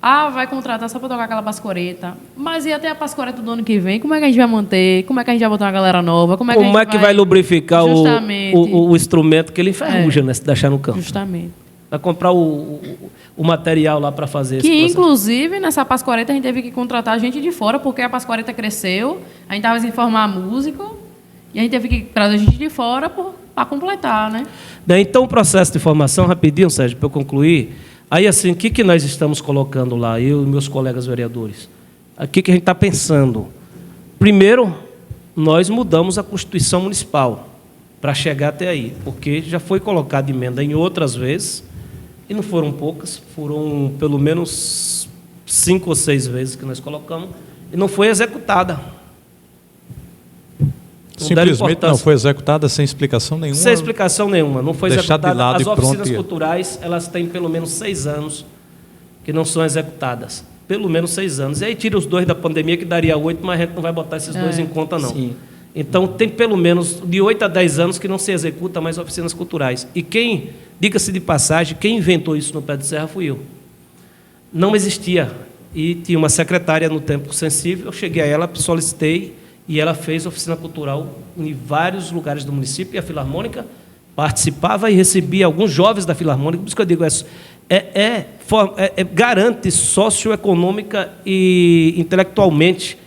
Vai contratar só para tocar aquela Pascoareta, mas e até a Pascoareta do ano que vem? Como é que a gente vai manter? Como é que a gente vai botar uma galera nova? Como é que vai lubrificar o instrumento que ele enferruja, né, se deixar no campo? Justamente. Vai comprar o material lá para fazer esse processo. Inclusive, nessa Pascoareta, a gente teve que contratar gente de fora, porque a Pascoareta cresceu, a gente estava sem formar músico, e a gente teve que trazer gente de fora para completar, né? Então, o processo de formação, rapidinho, Sérgio, para eu concluir. Aí, assim, o que nós estamos colocando lá, eu e meus colegas vereadores? O que a gente está pensando? Primeiro, nós mudamos a Constituição Municipal para chegar até aí, porque já foi colocada emenda em outras vezes, e não foram poucas, foram pelo menos 5 ou 6 vezes que nós colocamos, e não foi executada. Simplesmente não foi executada sem explicação nenhuma? Sem explicação nenhuma, não foi executada. De lado as oficinas pronto. culturais, elas têm pelo menos 6 anos que não são executadas. Pelo menos 6 anos. E aí tira os 2 da pandemia, que daria 8, mas a gente não vai botar esses 2 em conta, não. Sim. Então, tem pelo menos de 8 a 10 anos que não se executa mais oficinas culturais. E diga-se de passagem, quem inventou isso no Pé de Serra fui eu. Não existia. E tinha uma secretária no tempo sensível, eu cheguei a ela, solicitei, e ela fez oficina cultural em vários lugares do município, e a Filarmônica participava e recebia alguns jovens da Filarmônica. Por isso que eu digo, garante socioeconômica e intelectualmente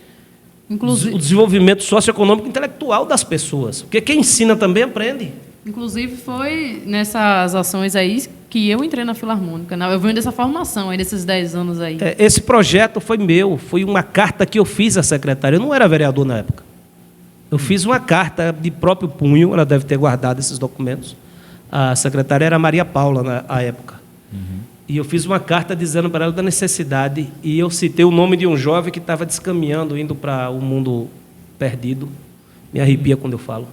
o desenvolvimento socioeconômico e intelectual das pessoas. Porque quem ensina também aprende. Inclusive, foi nessas ações aí que eu entrei na Filarmônica. Eu venho dessa formação aí, desses 10 anos aí. Esse projeto foi meu, foi uma carta que eu fiz à secretária. Eu não era vereador na época. Eu fiz uma carta de próprio punho, ela deve ter guardado esses documentos. A secretária era Maria Paula, na época. E eu fiz uma carta dizendo para ela da necessidade, e eu citei o nome de um jovem que estava descaminhando, indo para o mundo perdido. Me arrepia quando eu falo.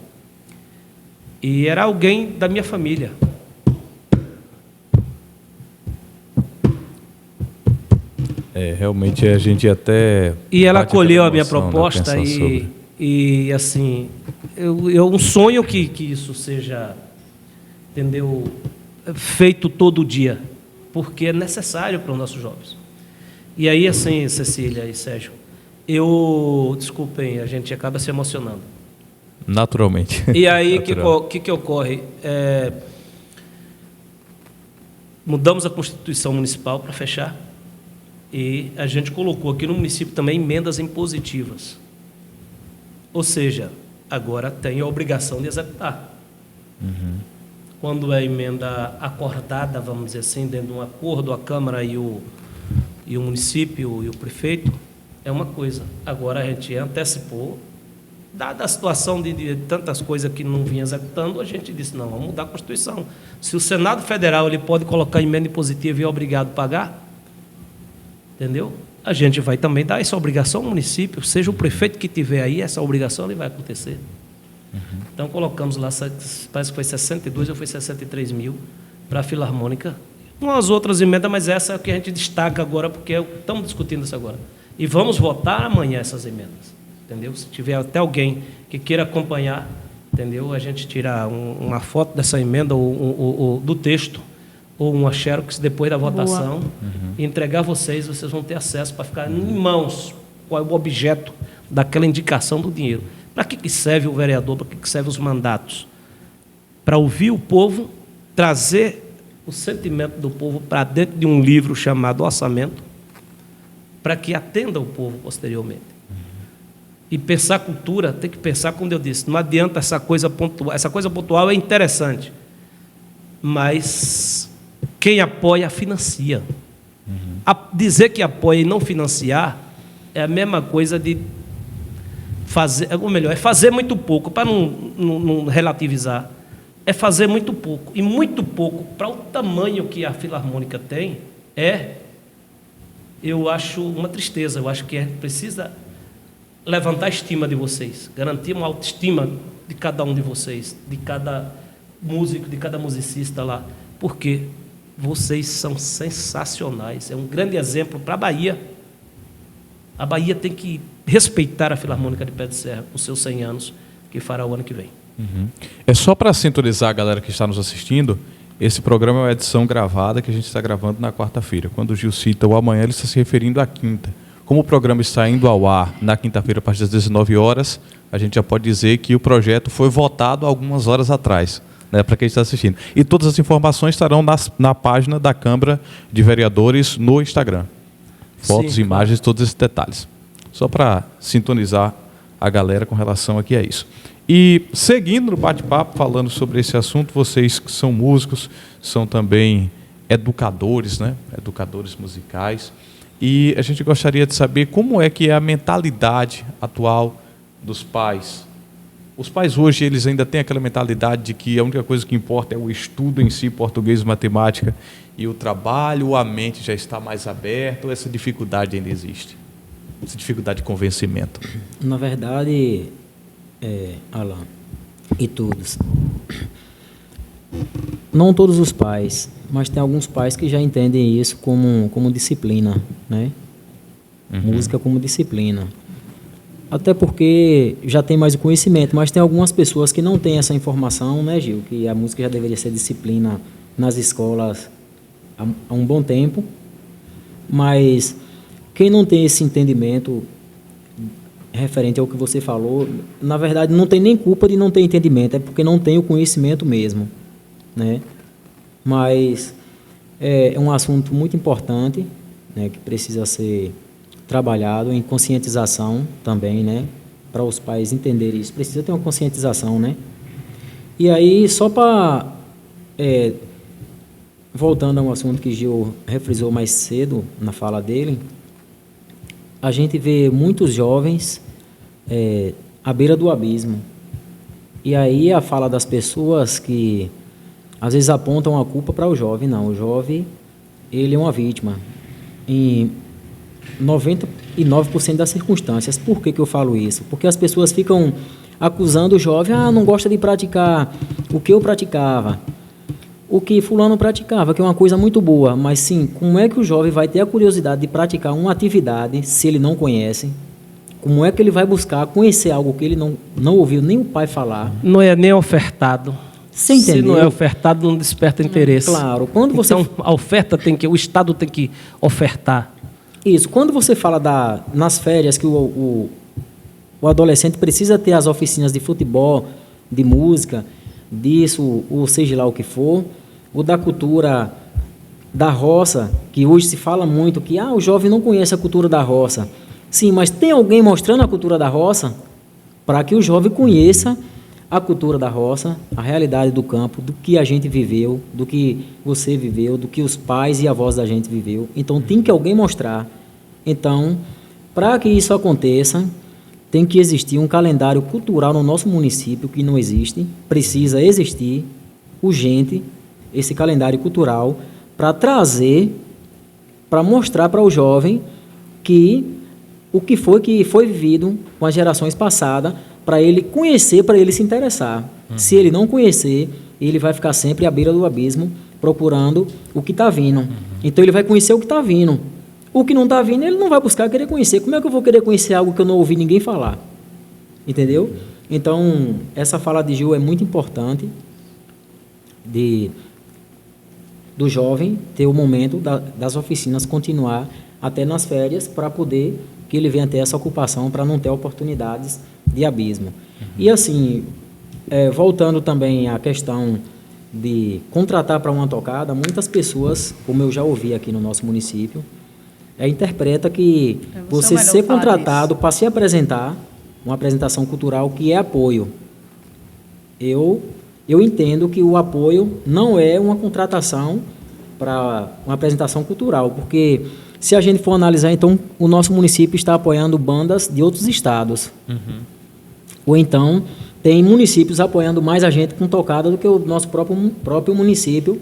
E era alguém da minha família. Realmente a gente até... E ela acolheu a minha proposta e assim, um sonho que isso seja, entendeu, feito todo dia, porque é necessário para os nossos jovens. E aí, assim, Cecília e Sérgio, desculpem, a gente acaba se emocionando. Naturalmente. E aí, o que ocorre? Mudamos a Constituição Municipal para fechar, e a gente colocou aqui no município também emendas impositivas. Ou seja, agora tem a obrigação de executar. Quando é emenda acordada, vamos dizer assim, dentro de um acordo, a Câmara e o município e o prefeito, é uma coisa. Agora a gente antecipou, dada a situação de tantas coisas que não vinha executando, a gente disse, não, vamos mudar a Constituição. Se o Senado Federal ele pode colocar emenda impositiva e é obrigado a pagar, entendeu? A gente vai também dar essa obrigação ao município, seja o prefeito que tiver aí, essa obrigação ele vai acontecer. Então colocamos lá, parece que foi 62 ou foi 63 mil para a Filarmônica. Umas outras emendas, mas essa é o que a gente destaca agora, porque estamos discutindo isso agora. E vamos votar amanhã essas emendas, entendeu? Se tiver até alguém que queira acompanhar, entendeu? A gente tira uma foto dessa emenda ou do texto, ou uma xerox depois da votação, e entregar a vocês vão ter acesso para ficar em mãos qual é o objeto daquela indicação do dinheiro. Para que serve o vereador? Para que servem os mandatos? Para ouvir o povo, trazer o sentimento do povo para dentro de um livro chamado orçamento, para que atenda o povo posteriormente. E pensar cultura, tem que pensar, como eu disse, não adianta essa coisa pontual. Essa coisa pontual é interessante, mas quem apoia, financia. Dizer que apoia e não financiar é a mesma coisa de fazer, ou melhor, é fazer muito pouco, para não relativizar, é fazer muito pouco, e muito pouco, para o tamanho que a Filarmônica tem, eu acho uma tristeza, eu acho que precisa levantar a estima de vocês, garantir uma autoestima de cada um de vocês, de cada músico, de cada musicista lá, porque vocês são sensacionais, é um grande exemplo para a Bahia. A Bahia tem que respeitar a Filarmônica de Pé de Serra, os seus 100 anos, que fará o ano que vem. É só para sintonizar a galera que está nos assistindo, esse programa é uma edição gravada que a gente está gravando na quarta-feira. Quando o Gil cita o amanhã, ele está se referindo à quinta. Como o programa está indo ao ar na quinta-feira a partir das 19 horas, a gente já pode dizer que o projeto foi votado algumas horas atrás, né, para quem está assistindo. E todas as informações estarão na página da Câmara de Vereadores no Instagram. Fotos, Sim, imagens, todos esses detalhes. Só para sintonizar a galera com relação aqui a isso. E seguindo no bate-papo, falando sobre esse assunto, vocês que são músicos, são também educadores, né? Educadores musicais. E a gente gostaria de saber como é que é a mentalidade atual dos pais. Os pais hoje, eles ainda têm aquela mentalidade de que a única coisa que importa é o estudo em si, português e matemática, e o trabalho, a mente já está mais aberta, ou essa dificuldade ainda existe? Essa dificuldade de convencimento? Na verdade, Alan, e todos, não todos os pais, mas tem alguns pais que já entendem isso como disciplina, né? Música como disciplina. Até porque já tem mais o conhecimento, mas tem algumas pessoas que não têm essa informação, né, Gil? Que a música já deveria ser disciplina nas escolas há um bom tempo, mas quem não tem esse entendimento referente ao que você falou, na verdade não tem nem culpa de não ter entendimento, é porque não tem o conhecimento mesmo, né? Mas é um assunto muito importante, né, que precisa ser trabalhado em conscientização também, né, para os pais entenderem isso. Precisa ter uma conscientização, né? E aí, só para voltando a um assunto que Gil refrisou mais cedo na fala dele, a gente vê muitos jovens à beira do abismo. E aí a fala das pessoas que às vezes apontam a culpa para o jovem. Não, o jovem, ele é uma vítima em 99% das circunstâncias. Por que eu falo isso? Porque as pessoas ficam acusando o jovem, não gosta de praticar o que eu praticava, o que fulano praticava, que é uma coisa muito boa, mas sim, como é que o jovem vai ter a curiosidade de praticar uma atividade se ele não conhece? Como é que ele vai buscar conhecer algo que ele não ouviu nem o pai falar? Não é nem ofertado. Você entendeu? Se não é ofertado, não desperta interesse. Claro. Quando você... Então, a oferta o Estado tem que ofertar. Isso. Quando você fala nas férias que o adolescente precisa ter as oficinas de futebol, de música, disso, ou seja lá o que for, ou da cultura da roça, que hoje se fala muito que o jovem não conhece a cultura da roça. Sim, mas tem alguém mostrando a cultura da roça? para que o jovem conheça a cultura da roça, a realidade do campo, do que a gente viveu, do que você viveu, do que os pais e avós da gente viveu. Então, tem que alguém mostrar. Então, para que isso aconteça, tem que existir um calendário cultural no nosso município que não existe, precisa existir, urgente, esse calendário cultural, para trazer, para mostrar para o jovem que o que foi vivido com as gerações passadas, para ele conhecer, para ele se interessar. Se ele não conhecer, ele vai ficar sempre à beira do abismo, procurando o que está vindo. Então, ele vai conhecer o que está vindo. O que não está vindo, ele não vai buscar querer conhecer. Como é que eu vou querer conhecer algo que eu não ouvi ninguém falar? Entendeu? Então, essa fala de Gil é muito importante, do jovem ter o momento das oficinas continuar até nas férias, para poder que ele venha ter essa ocupação, para não ter oportunidades de abismo. E assim, voltando também à questão de contratar para uma tocada, muitas pessoas, como eu já ouvi aqui no nosso município, interpreta que você ser contratado para se apresentar, uma apresentação cultural que é apoio. Eu entendo que o apoio não é uma contratação para uma apresentação cultural, porque se a gente for analisar, então, o nosso município está apoiando bandas de outros estados. Ou então, tem municípios apoiando mais a gente com tocada do que o nosso próprio município.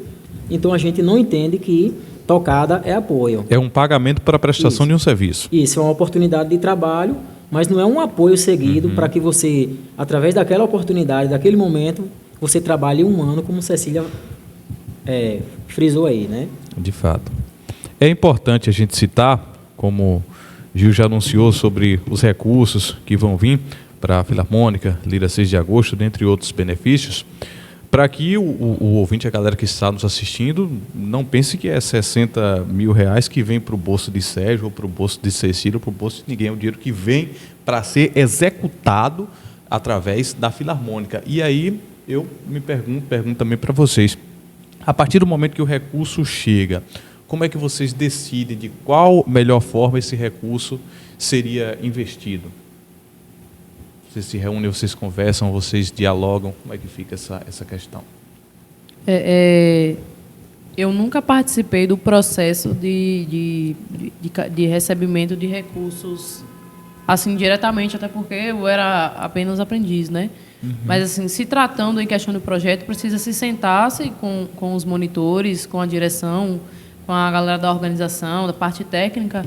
Então, a gente não entende que tocada é apoio. É um pagamento para a prestação de um serviço. Isso, é uma oportunidade de trabalho, mas não é um apoio seguido para que você, através daquela oportunidade, daquele momento, você trabalhe um ano, como Cecília frisou aí, né? De fato. É importante a gente citar, como Gil já anunciou, sobre os recursos que vão vir para a Filarmônica, Lira 6 de Agosto, dentre outros benefícios, para que o ouvinte, a galera que está nos assistindo, não pense que é R$60 mil que vem para o bolso de Sérgio, ou para o bolso de Cecília, ou para o bolso de ninguém. É um dinheiro que vem para ser executado através da Filarmônica. E aí eu me pergunto também para vocês, a partir do momento que o recurso chega, como é que vocês decidem de qual melhor forma esse recurso seria investido? Vocês se reúnem, vocês conversam, vocês dialogam, como é que fica essa questão? Eu nunca participei do processo de recebimento de recursos assim diretamente, até porque eu era apenas aprendiz, né? Mas assim, se tratando em questão do projeto, precisa se sentar-se com os monitores, com a direção, com a galera da organização, da parte técnica,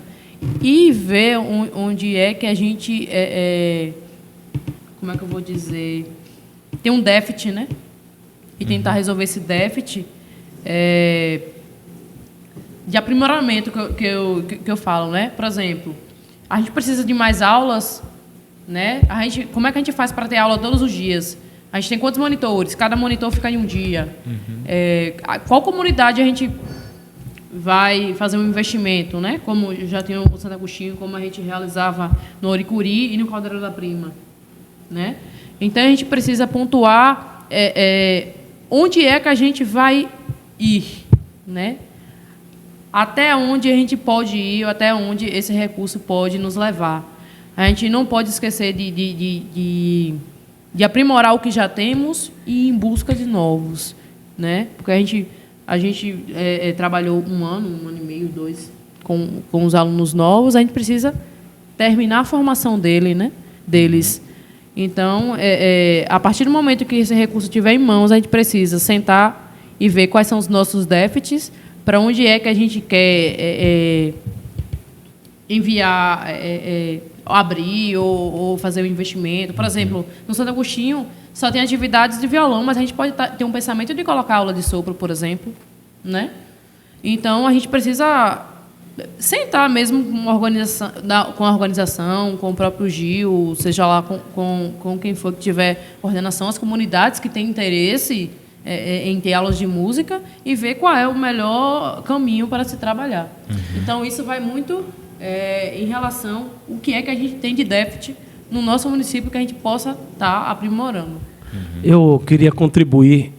e ver onde é que a gente, como é que eu vou dizer, tem um déficit, né? E tentar resolver esse déficit de aprimoramento que eu falo, né? Por exemplo, a gente precisa de mais aulas, né? Como é que a gente faz para ter aula todos os dias? A gente tem quantos monitores? Cada monitor fica em um dia. Qual comunidade a gente vai fazer um investimento, né? Como já tinha o Santo Agostinho, como a gente realizava no Oricuri e no Caldeirão da Prima, né? Então a gente precisa pontuar onde é que a gente vai ir, né? Até onde a gente pode ir, até onde esse recurso pode nos levar. A gente não pode esquecer de aprimorar o que já temos e ir em busca de novos, né? Porque a gente trabalhou um ano e meio, 2, com os alunos novos, a gente precisa terminar a formação deles. Então, a partir do momento que esse recurso estiver em mãos, a gente precisa sentar e ver quais são os nossos déficits, para onde é que a gente quer enviar, abrir ou fazer um investimento. Por exemplo, no Santo Agostinho só tem atividades de violão, mas a gente pode ter um pensamento de colocar aula de sopro, por exemplo, né? Então, a gente precisa sentar mesmo com a organização, com o próprio Gil, seja lá com quem for que tiver coordenação, as comunidades que têm interesse em ter aulas de música e ver qual é o melhor caminho para se trabalhar. Então, isso vai muito em relação ao que é que a gente tem de déficit no nosso município que a gente possa estar aprimorando. Eu queria contribuir.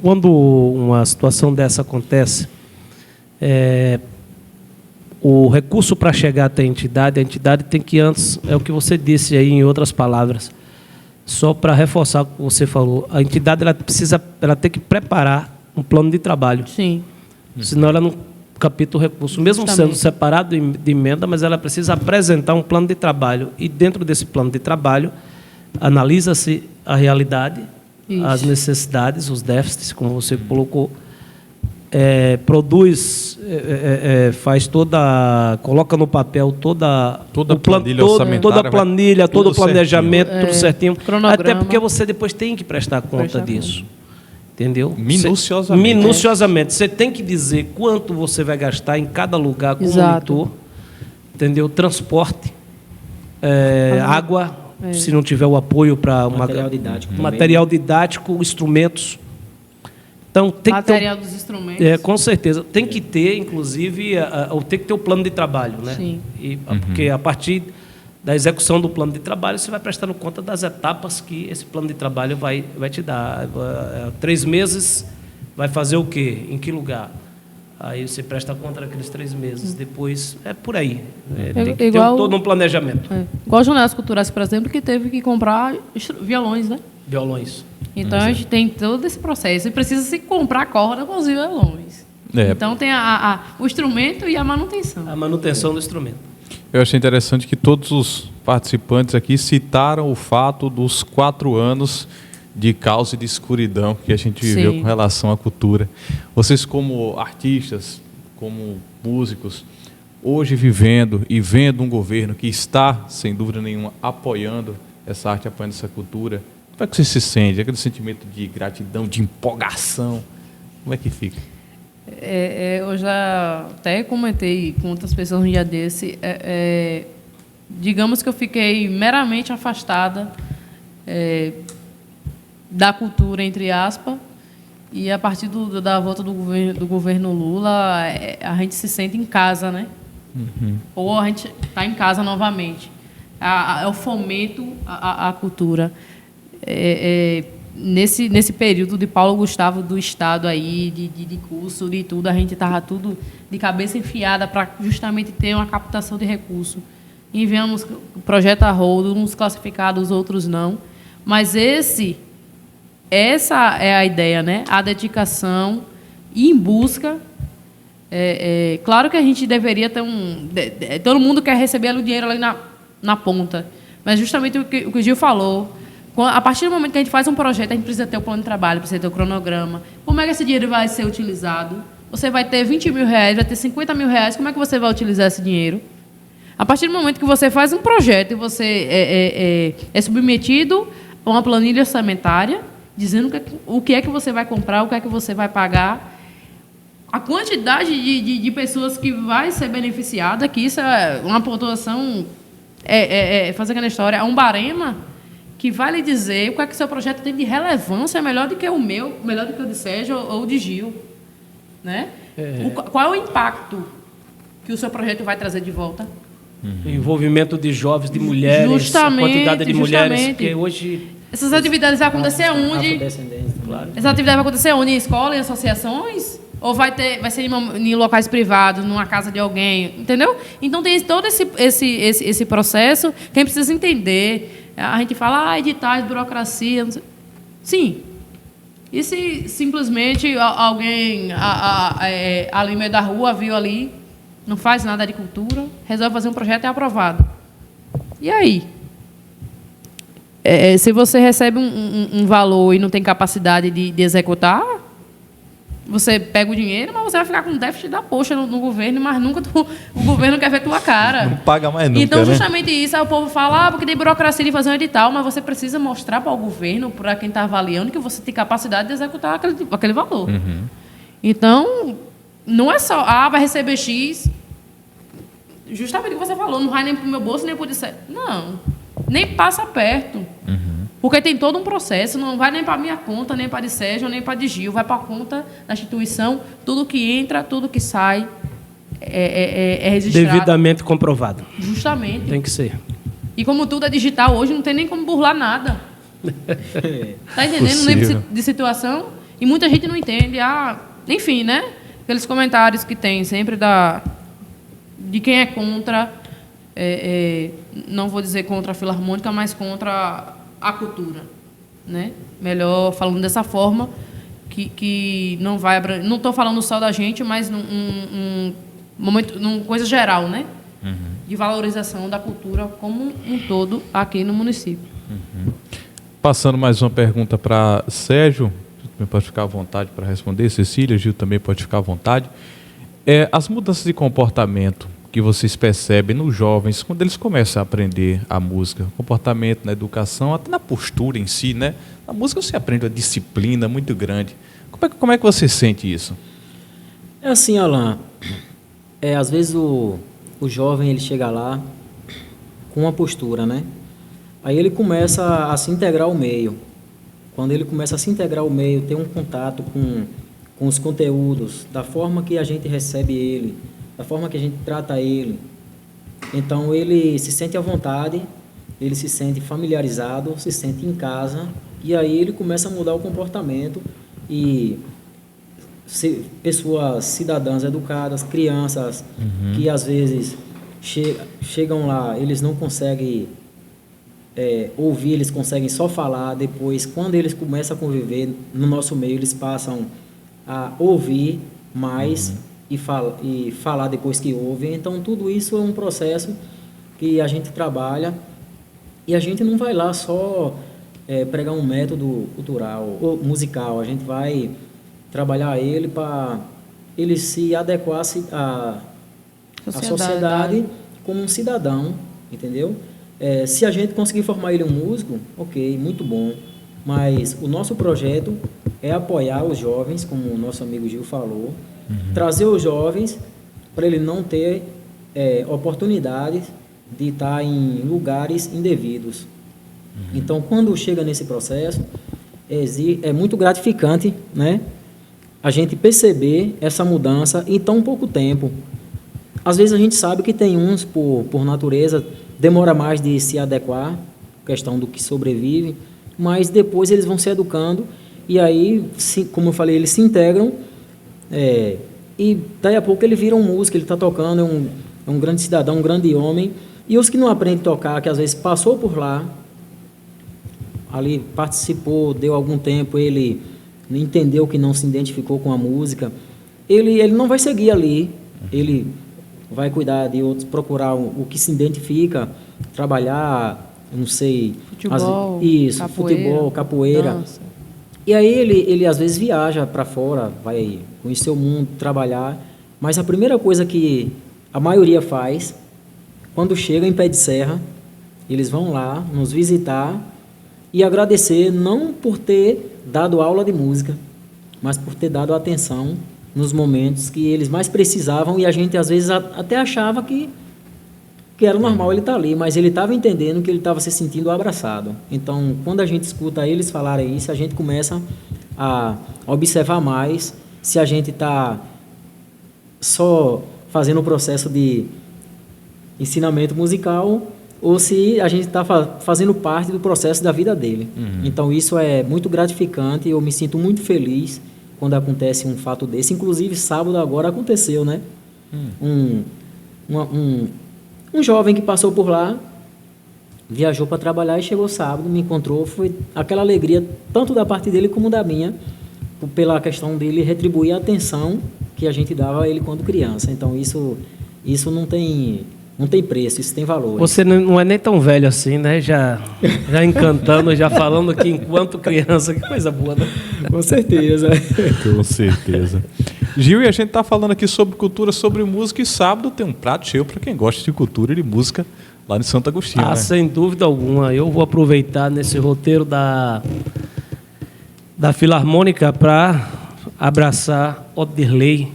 Quando uma situação dessa acontece, o recurso para chegar até a entidade tem que antes, é o que você disse aí em outras palavras, só para reforçar o que você falou, a entidade ela tem que preparar um plano de trabalho. Sim. Senão ela não capta o recurso, mesmo Justamente. sendo separado de emenda, mas ela precisa apresentar um plano de trabalho. E dentro desse plano de trabalho, analisa-se a realidade, Isso. as necessidades, os déficits, como você colocou, produz, coloca no papel toda Toda a o plano, planilha orçamentária, toda a planilha, todo o tudo planejamento, certinho. tudo certinho. Cronograma. Até porque você depois tem que prestar conta Prestar disso. Entendeu? Minuciosamente. Minuciosamente. Você tem que dizer quanto você vai gastar em cada lugar com Exato. monitor, entendeu? Transporte, água, se não tiver o apoio para Material didático também. material didático, instrumentos. Então tem Material que dos ter, instrumentos. com certeza, tem que ter, inclusive, tem que ter o plano de trabalho, né? Sim. Porque a partir da execução do plano de trabalho, você vai prestando conta das etapas que esse plano de trabalho vai te dar. 3 meses vai fazer o quê? Em que lugar? Aí você presta conta daqueles 3 meses. Depois, é por aí. Tem que Igual- ter todo um planejamento. Igual jornadas culturais, por exemplo, que teve que comprar violões, né? Violões. Então, a gente tem todo esse processo. E precisa se comprar corda com os violões. Então, tem o instrumento e a manutenção. A manutenção do instrumento. Eu achei interessante que todos os participantes aqui citaram o fato dos 4 anos de caos e de escuridão que a gente viveu Sim. com relação à cultura. Vocês, como artistas, como músicos, hoje vivendo e vendo um governo que está, sem dúvida nenhuma, apoiando essa arte, apoiando essa cultura, como é que você se sente? Aquele sentimento de gratidão, de empolgação, como é que fica? Eu já até comentei com outras pessoas um dia desse. Digamos que eu fiquei meramente afastada da cultura, entre aspas, e a partir da volta do governo Lula, a gente se sente em casa, né? Ou a gente está em casa novamente. É o fomento à cultura. Nesse período de Paulo Gustavo do Estado aí, de curso, de tudo, a gente estava tudo de cabeça enfiada para justamente ter uma captação de recurso. Enviamos projeto a rodo, uns classificados, outros não. Mas essa é a ideia, né? A dedicação e em busca. Claro que a gente deveria ter todo mundo quer receber o dinheiro ali na ponta. Mas justamente o que o Gil falou, a partir do momento que a gente faz um projeto, a gente precisa ter o plano de trabalho, precisa ter o cronograma. Como é que esse dinheiro vai ser utilizado? Você vai ter 20 mil reais, vai ter 50 mil reais, como é que você vai utilizar esse dinheiro? A partir do momento que você faz um projeto e você é submetido a uma planilha orçamentária, dizendo o que é que você vai comprar, o que é que você vai pagar, a quantidade de pessoas que vai ser beneficiada, que isso é uma pontuação, fazer aquela história, é um barema que vai lhe dizer o que é que o seu projeto tem de relevância melhor do que o meu, melhor do que o de Sérgio ou de Gil. Né? Qual é o impacto que o seu projeto vai trazer de volta? Envolvimento de jovens, de mulheres, Justamente, a quantidade de mulheres, justamente. porque hoje... Essas atividades vão acontecer onde? Afrodescendentes, claro. Essas atividades vão acontecer onde? Em escola, em associações? Ou vai ser em locais privados, numa casa de alguém? Entendeu? Então, tem todo esse processo que a gente precisa entender. A gente fala, editais, burocracia... Não sei. Sim. E se simplesmente alguém ali no meio da rua viu ali, não faz nada de cultura, resolve fazer um projeto e é aprovado? E aí? Se você recebe um valor e não tem capacidade de executar, você pega o dinheiro, mas você vai ficar com déficit da poxa no governo, mas nunca o governo quer ver tua cara. Não paga mais nunca, Então, né? justamente isso, aí o povo fala, porque tem burocracia de fazer um edital, mas você precisa mostrar para o governo, para quem está avaliando, que você tem capacidade de executar aquele valor. Então, não é só, vai receber X, justamente o que você falou, não vai nem para o meu bolso, nem para o de Sérgio. Não, nem passa perto. Porque tem todo um processo, não vai nem para a minha conta, nem para a de Sérgio, nem para a de Gil, vai para a conta da instituição, tudo que entra, tudo que sai é registrado. Devidamente comprovado. Justamente. Tem que ser. E como tudo é digital hoje, não tem nem como burlar nada. Está entendendo? Possível. Nem de situação. E muita gente não entende. Enfim, né? Aqueles comentários que tem sempre de quem é contra, não vou dizer contra a Filarmônica, mas contra a cultura, né? Melhor falando dessa forma, que não vai... Não estou falando só da gente, mas num momento, numa coisa geral, né? De valorização da cultura como um todo aqui no município. Passando mais uma pergunta para Sérgio, também pode ficar à vontade para responder, Cecília, Gil também pode ficar à vontade. As mudanças de comportamento que vocês percebem nos jovens, quando eles começam a aprender a música, comportamento na educação, até na postura em si, né? Na música você aprende uma disciplina muito grande. Como é que você sente isso? É assim, Alan, às vezes o jovem ele chega lá com uma postura, né? Aí ele começa a se integrar ao meio. Quando ele começa a se integrar ao meio, ter um contato com os conteúdos, da forma que a gente recebe ele, da forma que a gente trata ele. Então ele se sente à vontade, ele se sente familiarizado, se sente em casa, e aí ele começa a mudar o comportamento e pessoas, cidadãs educadas, crianças que às vezes chegam lá, eles não conseguem ouvir, eles conseguem só falar. Depois, quando eles começam a conviver no nosso meio, eles passam a ouvir mais e falar depois que ouvem. Então, tudo isso é um processo que a gente trabalha e a gente não vai lá só pregar um método cultural ou musical. A gente vai trabalhar ele para ele se adequar à sociedade como um cidadão, entendeu? Se a gente conseguir formar ele um músico, ok, muito bom. Mas o nosso projeto é apoiar os jovens, como o nosso amigo Gil falou, trazer os jovens para ele não ter oportunidades de estar em lugares indevidos. Então, quando chega nesse processo, é muito gratificante, né, a gente perceber essa mudança em tão pouco tempo. Às vezes a gente sabe que tem uns, por natureza, demora mais de se adequar, questão do que sobrevive, mas depois eles vão se educando e aí, como eu falei, eles se integram e daí a pouco ele vira um músico, ele está tocando, é um grande cidadão, um grande homem. E os que não aprendem a tocar, que às vezes passou por lá, ali participou, deu algum tempo, ele entendeu que não se identificou com a música, ele não vai seguir ali, ele vai cuidar de outros, procurar o que se identifica, trabalhar, não sei... Futebol, futebol, capoeira. Dança. E aí ele às vezes viaja para fora, vai conhecer o mundo, trabalhar, mas a primeira coisa que a maioria faz, quando chega em Pé de Serra, eles vão lá nos visitar e agradecer não por ter dado aula de música, mas por ter dado atenção nos momentos que eles mais precisavam, e a gente às vezes até achava que era normal ele estar ali, mas ele estava entendendo que ele estava se sentindo abraçado. Então, quando a gente escuta eles falarem isso, a gente começa a observar mais se a gente está só fazendo o processo de ensinamento musical ou se a gente está fazendo parte do processo da vida dele. Então, isso é muito gratificante e eu me sinto muito feliz quando acontece um fato desse. Inclusive, sábado agora aconteceu, né? Um jovem que passou por lá, viajou para trabalhar e chegou sábado, me encontrou, foi aquela alegria, tanto da parte dele como da minha, pela questão dele retribuir a atenção que a gente dava a ele quando criança. Então, isso não tem preço, isso tem valor. Você não é nem tão velho assim, né? Já encantando, já falando que enquanto criança, que coisa boa, né? Com certeza. Com certeza. Gil, e a gente está falando aqui sobre cultura, sobre música, e sábado tem um prato cheio para quem gosta de cultura e de música lá em Santo Agostinho. Né? Sem dúvida alguma. Eu vou aproveitar nesse roteiro da Filarmônica para abraçar Odirley,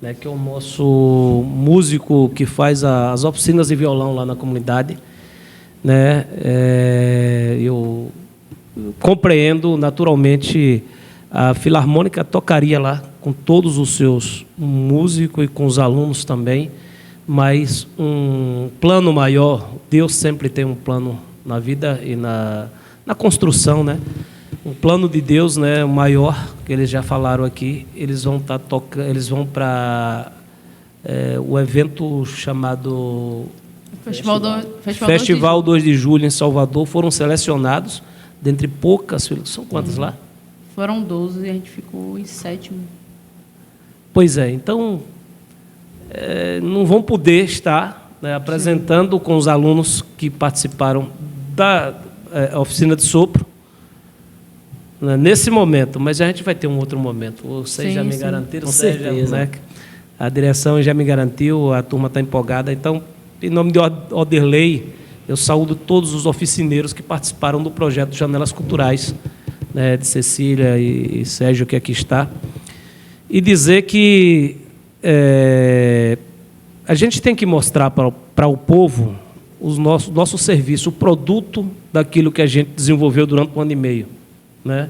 né, que é o nosso músico que faz as oficinas de violão lá na comunidade. Né? Eu compreendo, naturalmente, a Filarmônica tocaria lá com todos os seus músicos e com os alunos também, mas um plano maior, Deus sempre tem um plano na vida e na construção, né? Um plano de Deus, né, maior, que eles já falaram aqui, eles vão para o evento chamado Festival 2 de Julho em Salvador, foram selecionados, dentre poucas, são quantas lá? Foram 12 e a gente ficou em 7º. Pois é, então não vão poder estar, né, apresentando com os alunos que participaram da oficina de sopro, né, nesse momento, mas a gente vai ter um outro momento. Vocês já me garantiram, né, a direção já me garantiu, a turma está empolgada. Então, em nome de Oderley, eu saúdo todos os oficineiros que participaram do projeto Janelas Culturais, né, de Cecília e Sérgio, que aqui está, e dizer que a gente tem que mostrar para o povo o nosso serviço, o produto daquilo que a gente desenvolveu durante 1 ano e meio, né?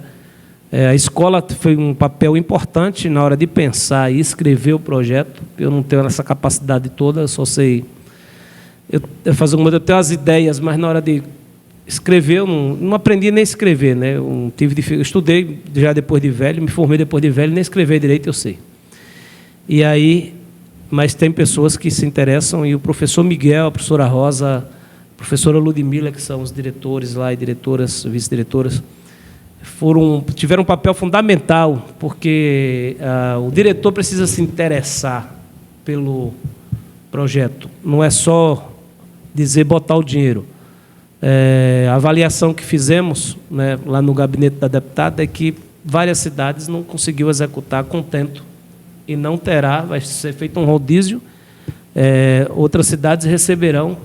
A escola foi um papel importante na hora de pensar e escrever o projeto. Eu não tenho essa capacidade toda, eu só sei... Eu tenho as ideias, mas na hora de escrever, eu não aprendi nem a escrever, né? Eu estudei já depois de velho, me formei depois de velho, nem escrever direito eu sei. E aí, mas tem pessoas que se interessam, e o professor Miguel, a professora Rosa, a professora Ludmila, que são os diretores lá e diretoras, vice-diretoras, tiveram um papel fundamental, porque o diretor precisa se interessar pelo projeto. Não é só dizer botar o dinheiro. A avaliação que fizemos, né, lá no gabinete da deputada é que várias cidades não conseguiu executar a contento e não terá, vai ser feito um rodízio. Outras cidades receberão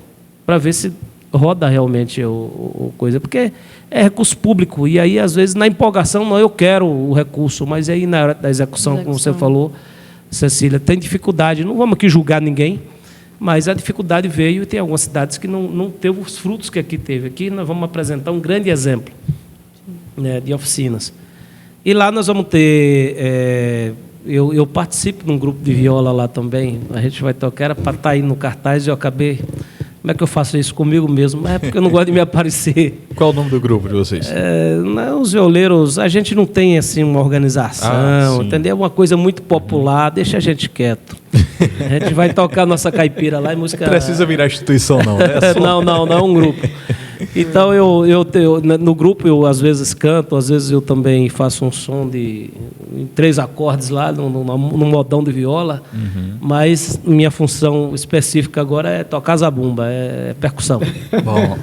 para ver se roda realmente o coisa, porque é recurso público, e aí, às vezes, na empolgação, não, eu quero o recurso, mas aí, na hora da execução, como você falou, Cecília, tem dificuldade. Não vamos aqui julgar ninguém, mas a dificuldade veio, e tem algumas cidades que não teve os frutos que aqui teve. Aqui nós vamos apresentar um grande exemplo, né, de oficinas. E lá nós vamos ter... Eu participo de um grupo de viola lá também, a gente vai tocar, era para estar aí no cartaz, e eu acabei... Como é que eu faço isso comigo mesmo? É porque eu não gosto de me aparecer. Qual é o nome do grupo de vocês? Os violeiros, a gente não tem assim uma organização, entendeu? É uma coisa muito popular, deixa a gente quieto. A gente vai tocar nossa caipira lá e música... Não precisa virar instituição, não, né? Não, é um grupo. Então, no grupo eu às vezes canto, às vezes eu também faço um som em 3 acordes lá, no modão de viola, mas minha função específica agora é tocar zabumba, é percussão. Bom.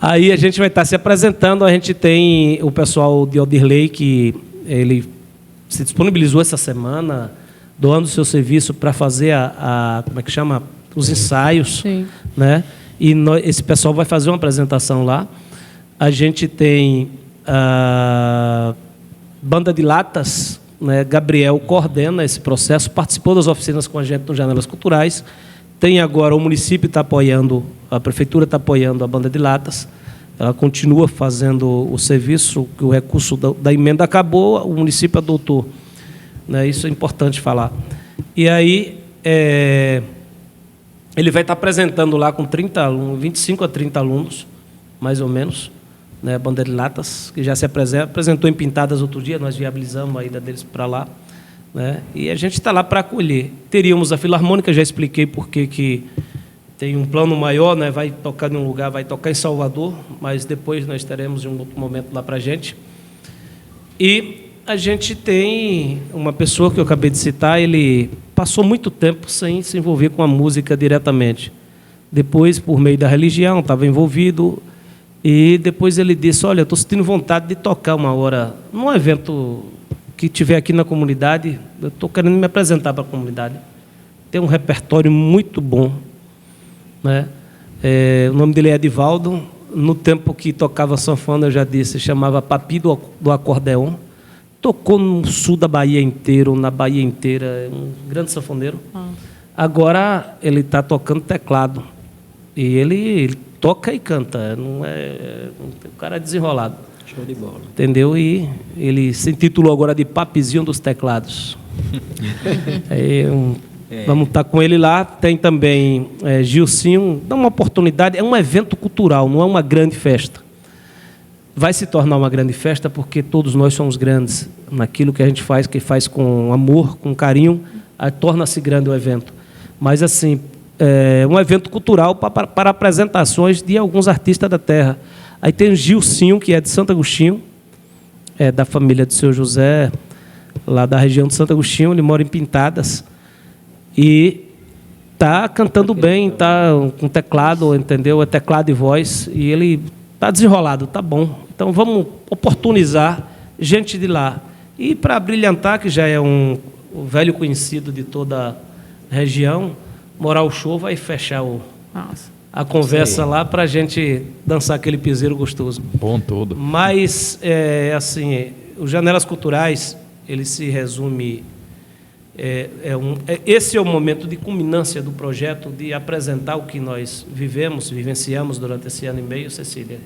Aí a gente vai estar se apresentando, a gente tem o pessoal de Oderley, que ele se disponibilizou essa semana, doando o seu serviço para fazer como é que chama? Os ensaios. Sim. Né? E esse pessoal vai fazer uma apresentação lá. A gente tem a Banda de Latas, né? Gabriel coordena esse processo, participou das oficinas com a gente no Janelas Culturais. Tem agora, o município está apoiando, a prefeitura está apoiando a Banda de Latas. Ela continua fazendo o serviço, que o recurso da emenda acabou, o município adotou. Né? Isso é importante falar. E aí... ele vai estar apresentando lá com 30 alunos, 25 a 30 alunos, mais ou menos, né, a Banda de Latas, que já se apresentou em Pintadas outro dia, nós viabilizamos a ida deles para lá, né, e a gente está lá para acolher. Teríamos a Filarmônica, já expliquei por que tem um plano maior, né, vai tocar em um lugar, vai tocar em Salvador, mas depois nós teremos um outro momento lá para a gente. E a gente tem uma pessoa que eu acabei de citar, ele passou muito tempo sem se envolver com a música diretamente. Depois, por meio da religião, estava envolvido, e depois ele disse, olha, eu estou sentindo vontade de tocar uma hora, num evento que tiver aqui na comunidade, eu estou querendo me apresentar para a comunidade. Tem um repertório muito bom, né? O nome dele é Edivaldo. No tempo que tocava sanfona, eu já disse, chamava Papi do Acordeon. Tocou no sul da Bahia inteiro, na Bahia inteira, é um grande sanfoneiro. Agora ele está tocando teclado. E ele toca e canta, o cara é desenrolado. Show de bola. Entendeu? E ele se intitulou agora de Papizinho dos Teclados. Vamos estar com ele lá. Tem também Gilcinho, dá uma oportunidade, é um evento cultural, não é uma grande festa. Vai se tornar uma grande festa porque todos nós somos grandes naquilo que a gente faz, que faz com amor, com carinho, torna-se grande o evento. Mas, assim, um evento cultural para apresentações de alguns artistas da terra. Aí tem o Gilcinho, que é de Santo Agostinho, da família do seu José, lá da região de Santo Agostinho. Ele mora em Pintadas e está cantando bem, está com teclado, entendeu? É teclado e voz, e ele está desenrolado, está bom. Então vamos oportunizar gente de lá. E para brilhantar, que já é um velho conhecido de toda a região, Moral Show vai fechar a conversa lá para a gente dançar aquele piseiro gostoso. Bom todo. Mas, assim, os Janelas Culturais, ele se resume... esse é o momento de culminância do projeto, de apresentar o que nós vivenciamos durante esse ano e meio, Cecília.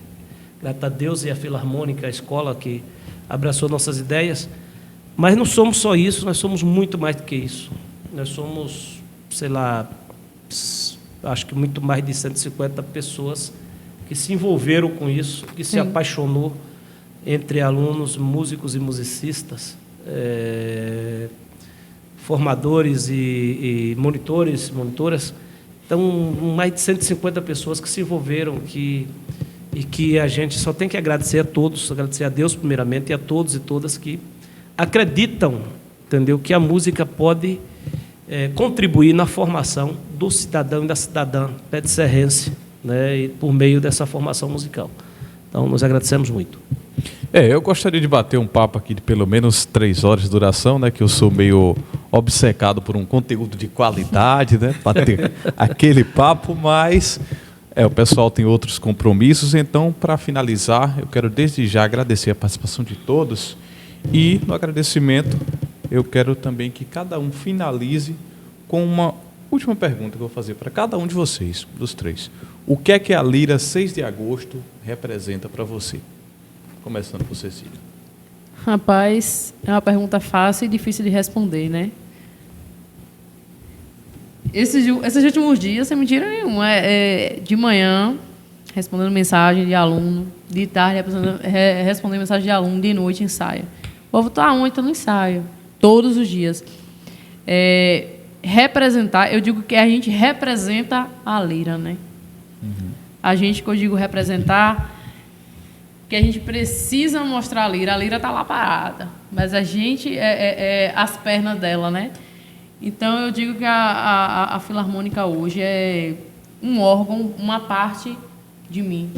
Graças a Deus e a Filarmônica, a escola que abraçou nossas ideias. Mas não somos só isso, nós somos muito mais do que isso. Nós somos, sei lá, acho que muito mais de 150 pessoas que se envolveram com isso, que se apaixonou, entre alunos, músicos e musicistas, formadores e monitoras. Então, mais de 150 pessoas que se envolveram, e que a gente só tem que agradecer a todos, agradecer a Deus primeiramente, e a todos e todas que acreditam, entendeu, que a música pode contribuir na formação do cidadão e da cidadã pé-de-serrense, né, e por meio dessa formação musical. Então, nós agradecemos muito. Eu gostaria de bater um papo aqui de pelo menos 3 horas de duração, né? Que eu sou meio obcecado por um conteúdo de qualidade, né? Bater aquele papo, mas o pessoal tem outros compromissos. Então, para finalizar, eu quero desde já agradecer a participação de todos. E no agradecimento, eu quero também que cada um finalize com uma última pergunta que eu vou fazer para cada um de vocês, dos 3. O que é que a Lira 6 de agosto representa para você? Começando por Cecília. Rapaz, é uma pergunta fácil e difícil de responder, né? Esses últimos dias, sem mentira nenhuma, de manhã, respondendo mensagem de aluno, de tarde, respondendo mensagem de aluno, de noite, ensaio. O povo está onde? Está no ensaio, todos os dias. Representar, eu digo que a gente representa a Lira, né? A gente, que eu digo representar, que a gente precisa mostrar a Lira está lá parada, mas a gente é as pernas dela, né? Então, eu digo que a Filarmônica hoje é um órgão, uma parte de mim,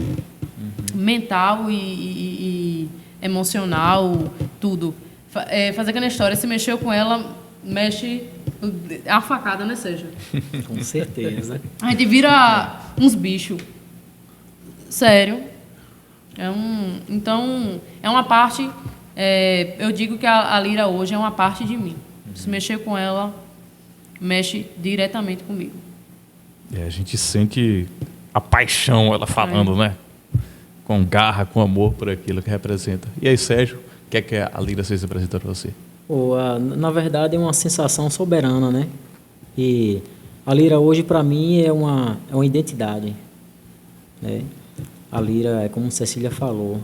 mental e emocional, tudo. Fazer aquela história, se mexeu com ela, mexe a facada, né, Sérgio? Com certeza. A gente vira uns bichos. Sério. Então, é uma parte... eu digo que a Lira hoje é uma parte de mim. Se mexer com ela, mexe diretamente comigo. A gente sente a paixão, ela falando, né? Com garra, com amor por aquilo que representa. E aí, Sérgio, o que é que a Lira 6 representa para você? Na verdade, é uma sensação soberana, né? E a Lira hoje, para mim, é uma identidade, né? A Lira, como Cecília falou,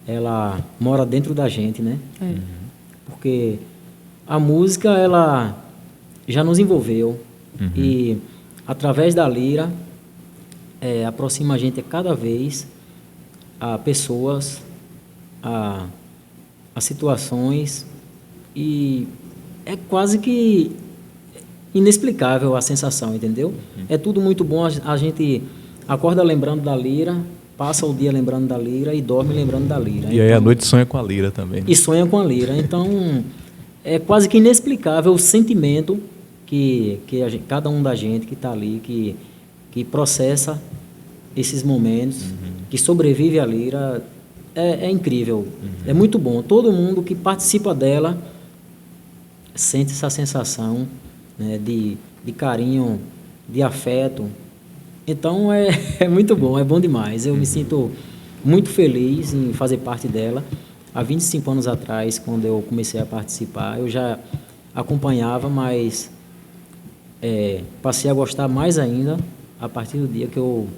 ela mora dentro da gente, né? Porque a música, ela já nos envolveu. E, através da Lira, aproxima a gente cada vez a pessoas, a situações, e é quase que inexplicável a sensação, entendeu? É tudo muito bom, a gente acorda lembrando da Lira, passa o dia lembrando da Lira e dorme lembrando da Lira. E aí à noite sonha com a Lira também. E sonha com a Lira. Então, é quase que inexplicável o sentimento que cada um da gente que está ali, que processa esses momentos, que sobrevive à Lira, é incrível. É muito bom. Todo mundo que participa dela sente essa sensação, né, de carinho, de afeto. Então, é muito bom, é bom demais. Eu me sinto muito feliz em fazer parte dela. Há 25 anos atrás, quando eu comecei a participar, eu já acompanhava, mas passei a gostar mais ainda a partir do dia que eu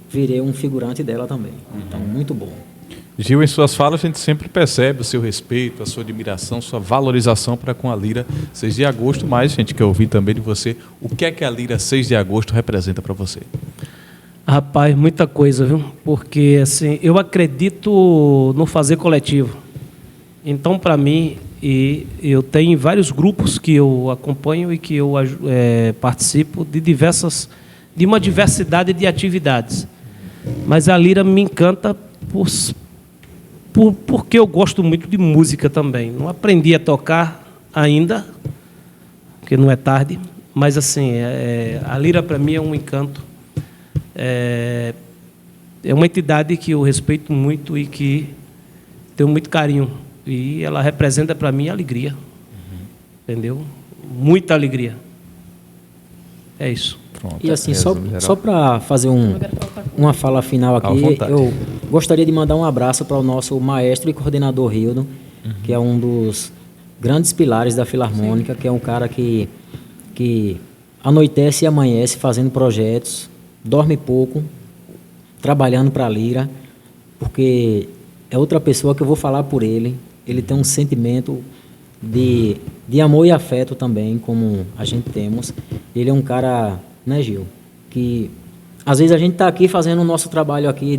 virei um figurante dela também. Então, muito bom. Gil, em suas falas a gente sempre percebe o seu respeito, a sua admiração, sua valorização para com a Lira 6 de agosto, mas a gente quer ouvir também de você o que é que a Lira 6 de agosto representa para você. Rapaz, muita coisa, viu? Porque assim, eu acredito no fazer coletivo. Então, para mim, e eu tenho vários grupos que eu acompanho e que eu participo de uma diversidade de atividades. Mas a Lira me encanta porque eu gosto muito de música também. Não aprendi a tocar ainda, porque não é tarde, mas assim, a Lira para mim é um encanto. É uma entidade que eu respeito muito e que tenho muito carinho. E ela representa para mim alegria. Entendeu? Muita alegria. É isso. Pronto, E assim, só para fazer uma fala final aqui, eu gostaria de mandar um abraço para o nosso maestro e coordenador Rildo, que é um dos grandes pilares da Filarmônica, que é um cara que anoitece e amanhece fazendo projetos, dorme pouco, trabalhando para a Lira, porque é outra pessoa que eu vou falar por ele. Ele tem um sentimento de amor e afeto também, como a gente temos. Ele é um cara, né, Gil, que às vezes a gente está aqui fazendo o nosso trabalho aqui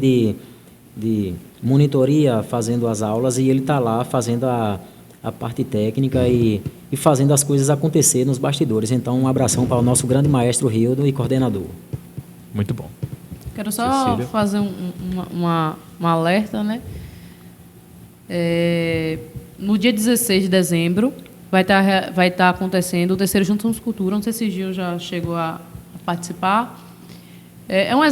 de monitoria, fazendo as aulas, e ele está lá fazendo a parte técnica e fazendo as coisas acontecer nos bastidores. Então, um abração para o nosso grande maestro Rildo e coordenador. Muito bom. Quero só Cecília. fazer um alerta, né? No dia 16 de dezembro vai estar acontecendo o terceiro Juntos Somos Cultura. Não sei se o Gil já chegou a participar. É um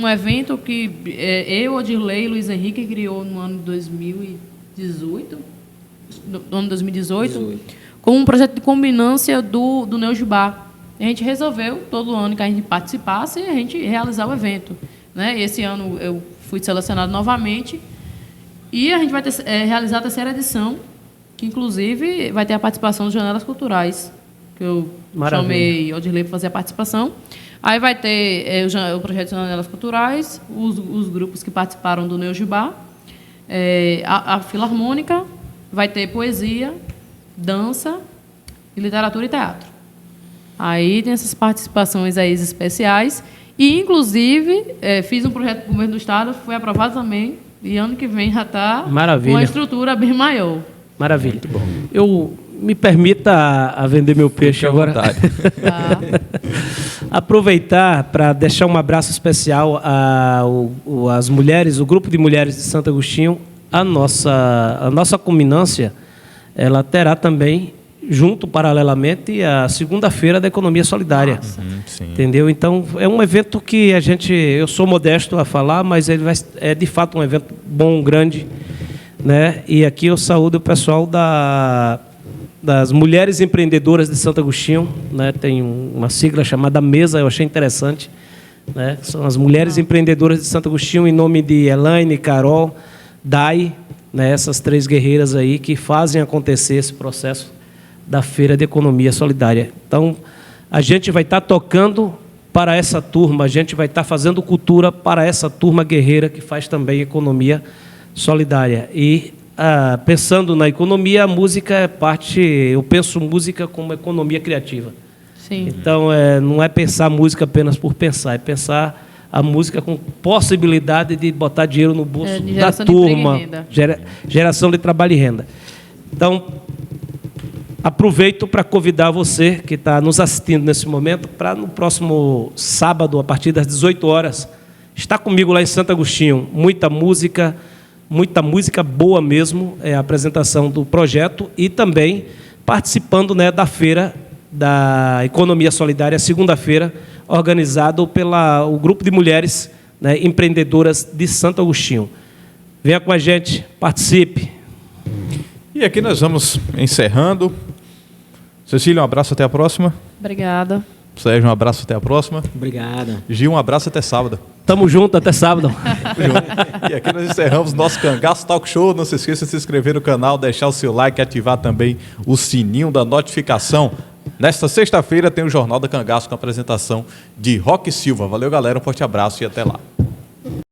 evento que eu, Odirley e Luiz Henrique criou no ano de 2018, com um projeto de combinância do Neujubá. A gente resolveu, todo ano que a gente participasse, a gente realizar o evento, né? E esse ano eu fui selecionado novamente e a gente vai realizar a terceira edição, que inclusive vai ter a participação das Janelas Culturais, que eu chamei Odirley para fazer a participação. Aí vai ter o projeto de Janelas Culturais, os grupos que participaram do Neujubá, a Filarmônica, vai ter poesia, dança, e literatura e teatro. Aí tem essas participações aí especiais. E, inclusive, fiz um projeto para o governo do Estado, foi aprovado também, e ano que vem já está com uma estrutura bem maior. Maravilha. Muito bom. Eu me permita a vender meu peixe agora. Tá. Aproveitar para deixar um abraço especial às mulheres, o grupo de mulheres de Santo Agostinho. A nossa culminância, ela terá também, junto, paralelamente, a segunda-feira da Economia Solidária. Sim. Entendeu? Então, é um evento que eu sou modesto a falar, mas ele é de fato um evento bom, grande, né? E aqui eu saúdo o pessoal das Mulheres Empreendedoras de Santo Agostinho, né? Tem uma sigla chamada MESA, eu achei interessante, né? São as Mulheres Empreendedoras de Santo Agostinho, em nome de Elaine, Carol, Dai, né? Essas 3 guerreiras aí que fazem acontecer esse processo da Feira de Economia Solidária. Então, a gente vai estar tocando para essa turma, a gente vai estar fazendo cultura para essa turma guerreira que faz também economia solidária. E, pensando na economia, a música é parte, eu penso música como economia criativa. Sim. Então, não é pensar música apenas por pensar, é pensar a música com possibilidade de botar dinheiro no bolso da turma, geração de trabalho e renda. Então, aproveito para convidar você que está nos assistindo nesse momento para no próximo sábado, a partir das 18 horas, estar comigo lá em Santo Agostinho. Muita música boa mesmo, a apresentação do projeto e também participando, né, da Feira da Economia Solidária, segunda-feira, organizado pelo grupo de mulheres, né, empreendedoras de Santo Agostinho. Venha com a gente, participe. E aqui nós vamos encerrando. Cecília, um abraço, até a próxima. Obrigada. Sérgio, um abraço, até a próxima. Obrigada. Gil, um abraço, até sábado. Tamo junto, até sábado. E aqui nós encerramos nosso Cangaço Talk Show. Não se esqueça de se inscrever no canal, deixar o seu like e ativar também o sininho da notificação. Nesta sexta-feira tem o Jornal da Cangaço com a apresentação de Roque Silva. Valeu, galera, um forte abraço e até lá.